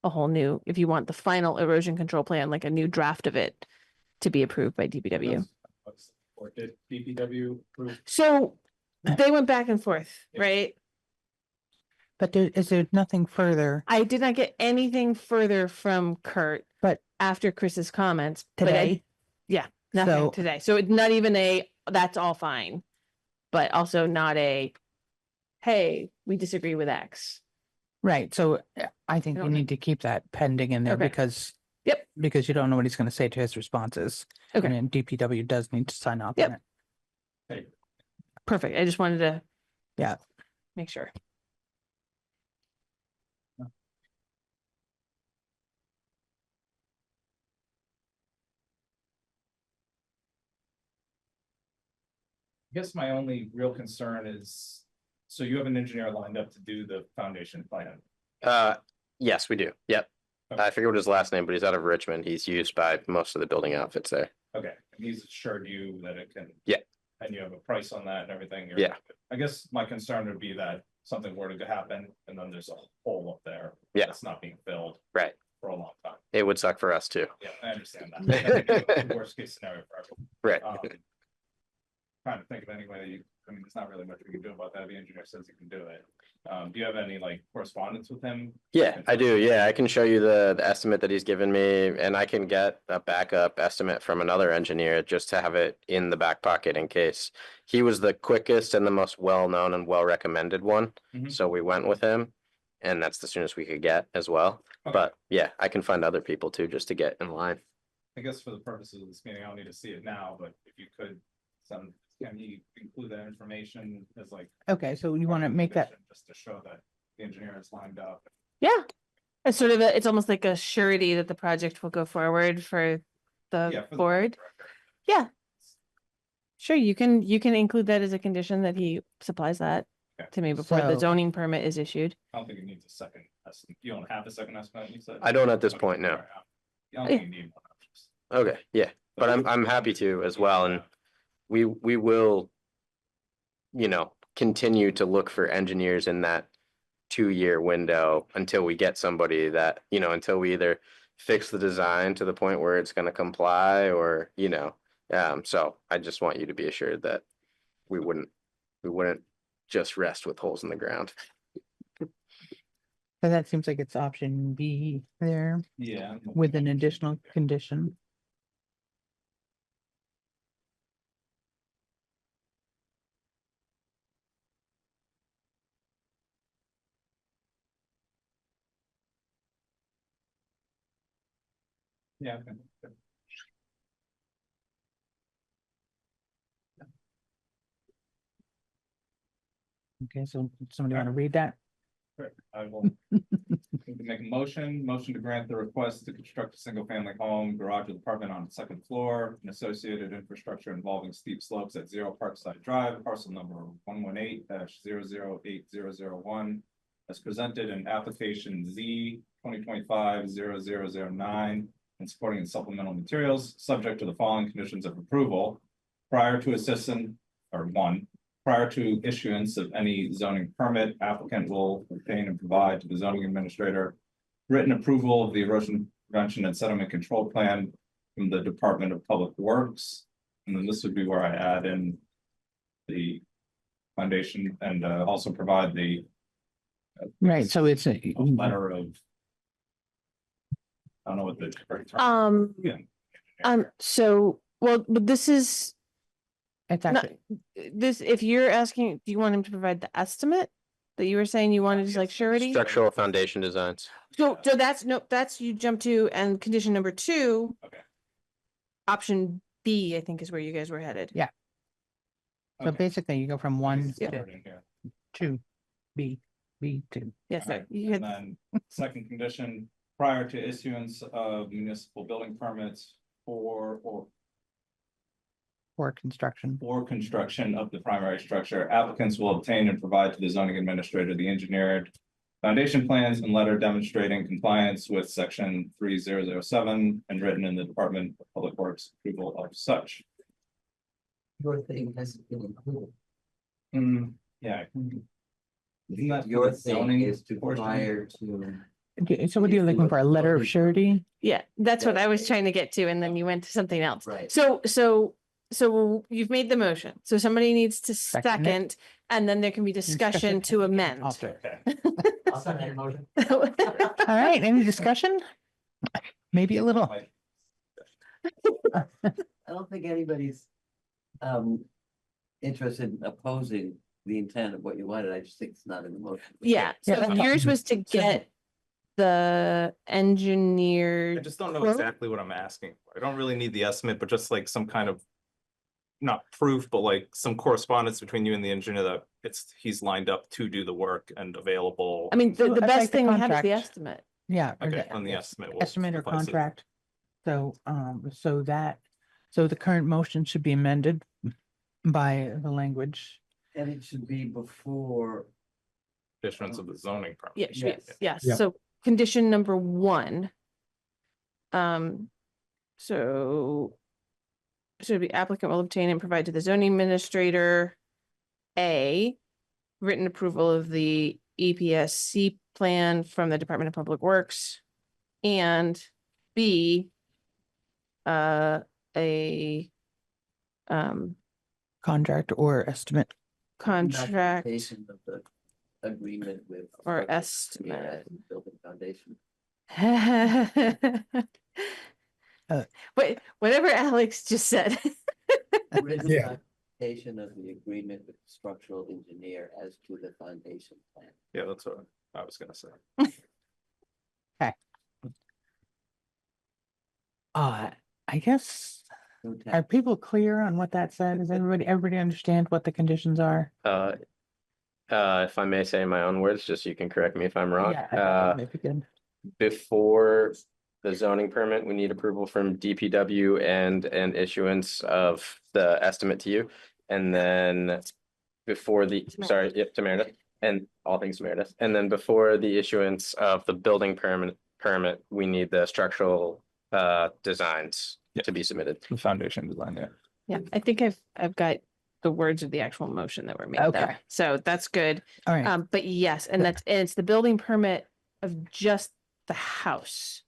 if you want the final erosion control plan, like a new draft of it to be approved by DPW. Or did DPW approve? So they went back and forth, right? But is there nothing further I did not get anything further from Kurt, but after Chris's comments. but today? Nothing So- today. So it's not even that's all fine, but also not hey, we disagree with X. Right, so I think I you don't need to keep that pending in there Okay. because. Yep. Because you don't know what he's gonna say to his responses. Okay. And DPW does need to sign off Yep. on it. Perfect. I just wanted to. Yeah. Make sure. I guess my only real concern is, so you have an engineer lined up to do the foundation plan. Yes, we do. Yep. Okay. I forget what his last name, but he's out of Richmond. He's used by most of the building outfits there. Okay, and he's assured you that it can. Yeah. And you have a price on that and everything. Yeah. I guess my concern would be that something were to happen and then there's a hole up there. Yeah. That's not being filled. Right. For a long time. It would suck for us too. Yeah, I understand that. That's the worst case scenario for everyone. Right. Trying to think of any way that there's not really much we can do about that. The engineer says he can do it. Do you have any correspondence with him? Yeah, I do. Yeah, I can show you the estimate that he's given me, and I can get a backup estimate from another engineer just to have it in the back pocket in case. He was the quickest and the most well-known and well-recommended one, Mhm. so we went with him, and that's the soonest we could get as well. Okay. But yeah, I can find other people too, just to get in line. I guess for the purposes of this meeting, I don't need to see it now, but if you could, can you include that information as Okay, so you want to make that, just to show that the engineer is lined up? Yeah. It's sort of it's almost like a surety that the project will go forward for Yeah, the for the board. record. Yeah. Sure, you can include that as a condition that he supplies that Okay. to me before the So- zoning permit is issued. I don't think it needs a second estimate. You don't have a second estimate, you said? I don't at this Okay, point, no. all right. I don't think you need one. Just- Okay, yeah, but I'm happy to as well, and we will, continue to look for engineers in that 2-year window until we get somebody that, until we either fix the design to the point where it's gonna comply or, so I just want you to be assured that we wouldn't just rest with holes in the ground. So that seems like it's option B there Yeah. with an additional condition. Yeah. Okay. Okay, so somebody want to read that? Great. I will make a motion to grant the request to construct a single-family home, garage with apartment on the second floor, and associated infrastructure involving steep slopes at 0 Parkside Drive, parcel number 118-008001, as presented in application Z 2025-0009, and supporting and supplemental materials, subject to the following conditions of approval. Prior to prior to issuance of any zoning permit, applicant will obtain and provide to the zoning administrator written approval of the erosion prevention and sediment control plan from the Department of Public Works. And then this would be where I add in the foundation and also provide the Right, so it's a letter of, I don't know what the correct term. Yeah. So, well, but this is, it's not, actually if you're asking, do you want him to provide the estimate? That you were saying you wanted as like surety? Structural foundation designs. So that's you jump to, and condition number 2. Okay. Option B, I think is where you guys were headed. Yeah. So Okay. basically you go from 1 Yeah. to 2, B 2. Yes, sir. Okay. You And had, then second condition, prior to issuance of municipal building permits for construction. or construction of the primary structure, applicants will obtain and provide to the zoning administrator the engineered foundation plans and letter demonstrating compliance with section 3007 and written in the Department of Public Works approval of such. Your thing has been included. Yeah. Isn't that Your the thing zoning is to portion? prior to. Okay, so what are you looking for? A letter of surety? yeah, that's what I was trying to get to, and then you went to something else. Right. So you've made the motion. So somebody needs to Second it. second, and then there can be discussion to amend. I'll do it. Okay. I'll second the motion. All right, any discussion? Maybe a little. I don't think anybody's interested in opposing the intent of what you wanted. I just think it's not in the motion. Yeah, so Yeah. yours was to get the engineered. I just don't know quote? exactly what I'm asking for. I don't really need the estimate, but just like some kind of, not proof, but like some correspondence between you and the engineer that he's lined up to do the work and available. I mean, So the I'd like best the thing we have is the contract. estimate. Yeah. or Okay, the on the estimate. we'll Estimate or suffice it. contract. So, so the current motion should be amended by the language. And it should be before. Issuance of the zoning permit. Yeah, should be- Yes. yes, Yeah. so condition number 1. So should be applicant will obtain and provide to the zoning administrator A, written approval of the EPSC plan from the Department of Public Works, and B, a Contract or estimate. contract Documentation of the agreement with. or structural estimate. Building foundation. Wait, whatever Alex just said. Written Yeah. documentation of the agreement with the structural engineer as to the foundation plan. Yeah, that's what I was gonna say. I guess, No are tax. people clear on what that said? Does everybody understand what the conditions are? If I may say in my own words, just you can correct me if I'm wrong. Yeah, I think that might be good. Before the zoning permit, we need approval from DPW and an issuance of the estimate to you. And then before the, sorry, yep, to Meredith, and all things to Meredith. And then before the issuance of the building permit, we need the structural designs Yeah. to be submitted. The foundation design, yeah. Yeah, I think I've got the words of the actual motion that were made though. Okay. So that's good. All right. But yes, and it's the building permit of just the house.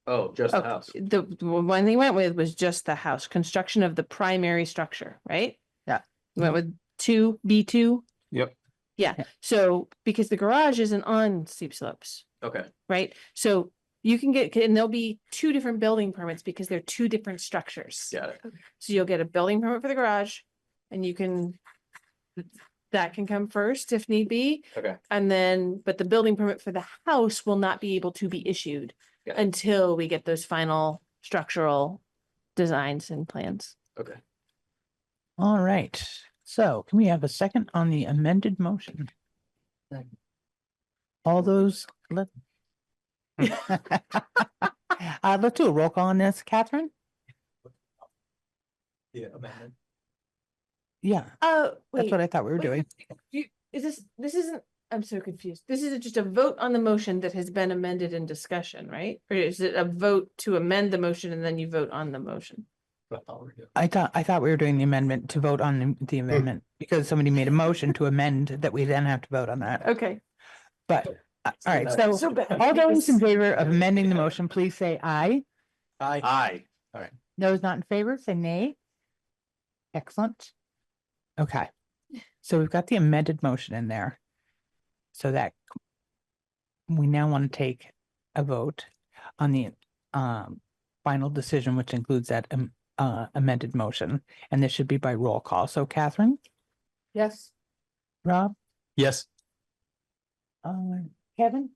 Oh, just the Okay, house. the one they went with was just the house, construction of the primary structure, right? Yeah. Went with B2. Yep. Yeah, Yeah. so because the garage isn't on steep slopes, Okay, right? So you can get, and there'll be two different building permits because they're two different structures. got it. So you'll get a building permit for the garage and you can, that can come first if need be. Okay, And then, but the building permit for the house will not be able to be issued Got it. until we get those final structural designs and plans. okay. All right. So can we have a second on the amended motion? All those, let's do a roll call on this, Catherine? Yeah, amendment. Yeah, Oh, that's what I thought we were doing. this isn't, I'm so confused. This is just a vote on the motion that has been amended in discussion, right? Or is it a vote to amend the motion and then you vote on the motion? I thought we were doing the amendment to vote on the amendment because somebody made a motion to amend that we then have to vote on that. Okay. But, all right, so So bad. all those in favor of amending the motion, please say aye. Aye. Aye. Those not in favor, say nay. Excellent. Okay, so we've got the amended motion in there. So that we now want to take a vote on the final decision, which includes that amended motion, and this should be by roll call. So Catherine, Yes. Rob, Yes. Kevin,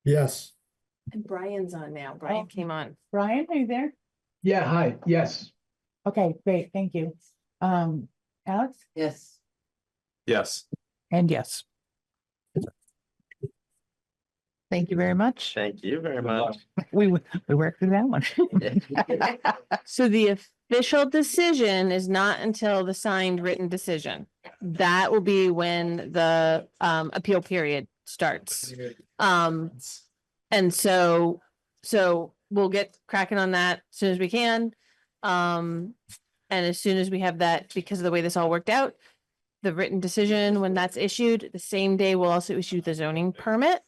Yes. And Brian's on now. Brian came on. Brian, are you there? Yeah, hi, yes. Okay, great, thank you. Alex? Yes. Yes. And yes. Thank you very much. Thank you very much. We worked through that one. So the official decision is not until the signed written decision. That will be when the appeal period starts. And so we'll get cracking on that as soon as we can. And as soon as we have that, because of the way this all worked out, the written decision, when that's issued, the same day we'll also issue the zoning permit.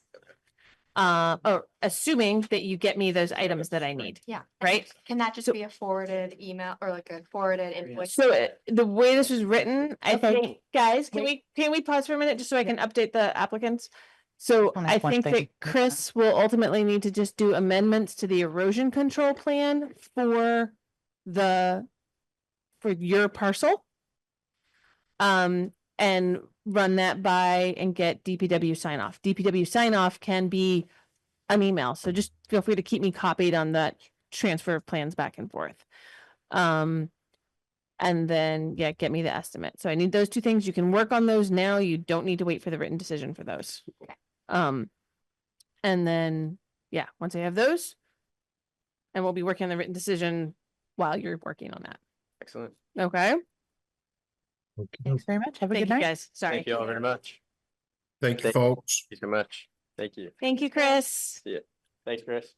Or assuming that you get me those items that I need, Yeah. right? Can that just So- be a forwarded email or like a forwarded invoice? So the way this was written, I Okay. think, guys, can we pause for a minute just so I can update the applicants? So Don't I ask one think thing. that Chris will ultimately need to just do amendments to the erosion control plan for your parcel. And run that by and get DPW sign off. DPW sign off can be an email, so just feel free to keep me copied on that transfer of plans back and forth. And then, yeah, get me the estimate. So I need those two things. You can work on those now. You don't need to wait for the written decision for those. And then, yeah, once I have those, and we'll be working on the written decision while you're working on that. Excellent. Okay? Thanks very much. Have a Thank good you, night. guys. Sorry. Thank you all very much. Thank you, Thank- folks. Thank you so much. Thank you. Thank you, Chris. Thanks, Chris.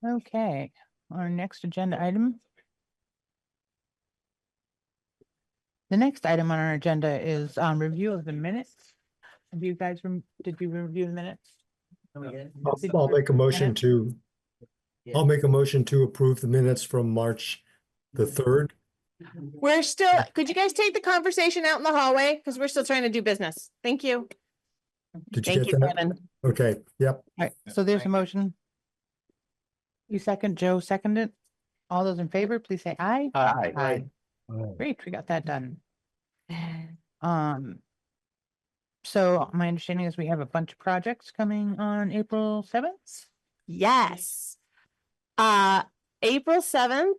Okay, our next agenda item. The next item on our agenda is review of the minutes. Have you guys, did you review the minutes? I'll make a motion to, I'll make a motion to approve the minutes from March the 3rd. We're still, could you guys take the conversation out in the hallway? Because we're still trying to do business. Thank you. Did you Thank get you, that? Kevin. Okay, yep. All right, so there's a motion. You second, Joe seconded. All those in favor, please say aye. Aye. Great, we got that done. So my understanding is we have a bunch of projects coming on April 7th. Yes. April 7th.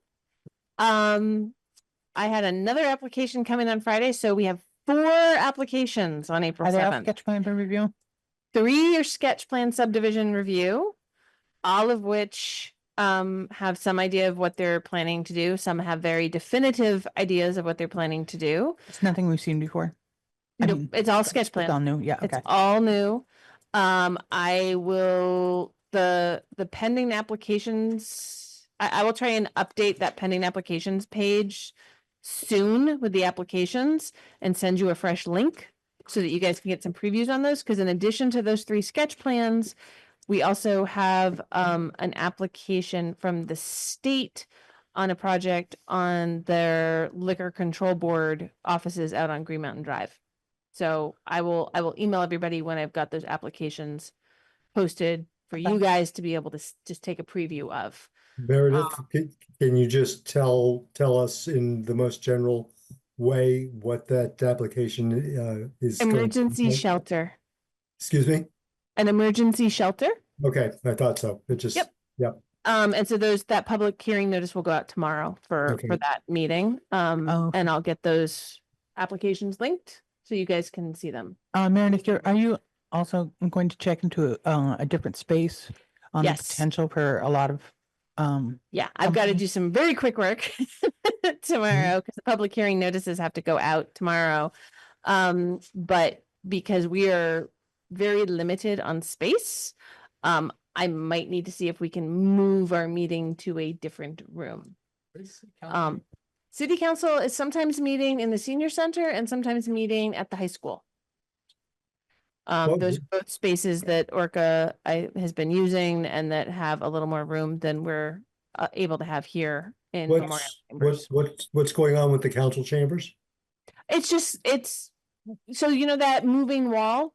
I had another application coming on Friday, so we have 4 applications on April Are they all 7th. sketch plan for review? 3 are sketch plan subdivision review, all of which have some idea of what they're planning to do. Some have very definitive ideas of what they're planning to do. It's nothing we've seen before. I Nope, mean, it's all sketch plan. It's all new, yeah, It's okay. all new. I will, the pending applications I will try and update that pending applications page soon with the applications and send you a fresh link so that you guys can get some previews on those. Because in addition to those 3 sketch plans, we also have an application from the state on a project on their liquor control board offices out on Green Mountain Drive. So I will email everybody when I've got those applications posted for you guys to be able to just take a preview of. Meredith, can you just tell us in the most general way what that application is? going to Emergency be? shelter, Excuse me? an emergency shelter. Okay, I thought so. It just, Yep. yep. And so that public hearing notice will go out tomorrow for Okay. that meeting. Oh. And I'll get those applications linked so you guys can see them. Meredith, are you also going to check into a different space on the Yes. potential for a lot of, Yeah, I've got to company? do some very quick work tomorrow because the public hearing notices have to go out tomorrow. But because we are very limited on space, I might need to see if we can move our meeting to a different room. City council is sometimes meeting in the senior center and sometimes meeting at the high school. Those are both spaces that Orca has been using and that have a little more room than we're able to have here in Memorial Chambers. What's going on with the council chambers? It's so you know that moving wall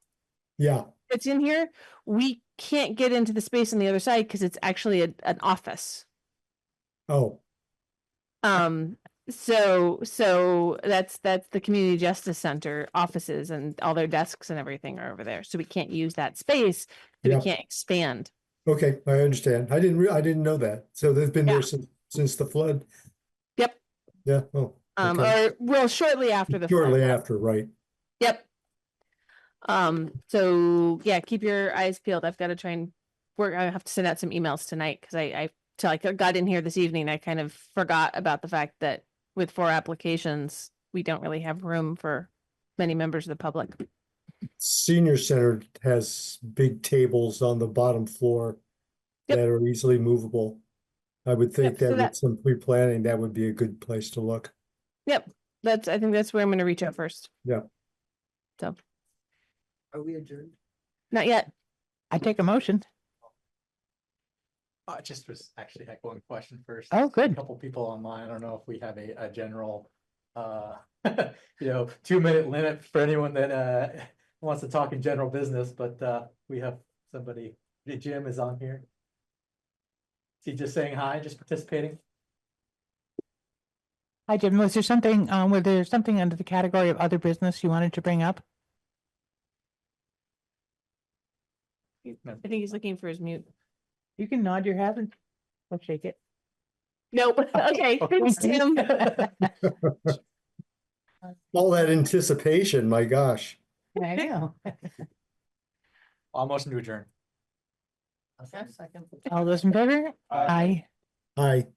Yeah, that's in here, we can't get into the space on the other side because it's actually an office. oh, So that's the community justice center offices and all their desks and everything are over there. So we can't use that space. So Yeah. we can't expand. okay, I understand. I didn't know that. So they've been there since the flood? Yep. Yeah, oh. okay. Or well, shortly after the Shortly flood. after, right. Yep. So yeah, keep your eyes peeled. I've got to try and work. I have to send out some emails tonight because till I got in here this evening, I kind of forgot about the fact that with 4 applications, we don't really have room for many members of the public. Senior Center has big tables on the bottom floor Yep. that are easily movable. I would think Yep, so that with that- some pre-planning, that would be a good place to look. Yep. I think that's where I'm going to reach out first. Yeah. So Are we adjourned? not yet. I take a motion. Just was actually echoing the question first. Oh, good. A couple people online. I don't know if we have a general, 2-minute limit for anyone that wants to talk in general business, but we have somebody. Jim is on here. Is he just saying hi, just participating? Hi, Jim. Was there something under the category of other business you wanted to bring up? I think he's looking for his mute. You can nod your head and or shake it. Nope. Okay. Thanks, Tim. All that anticipation, my gosh. I know. I'll motion to adjourn. Okay, second. All those in favor? Aye. Aye. Hi.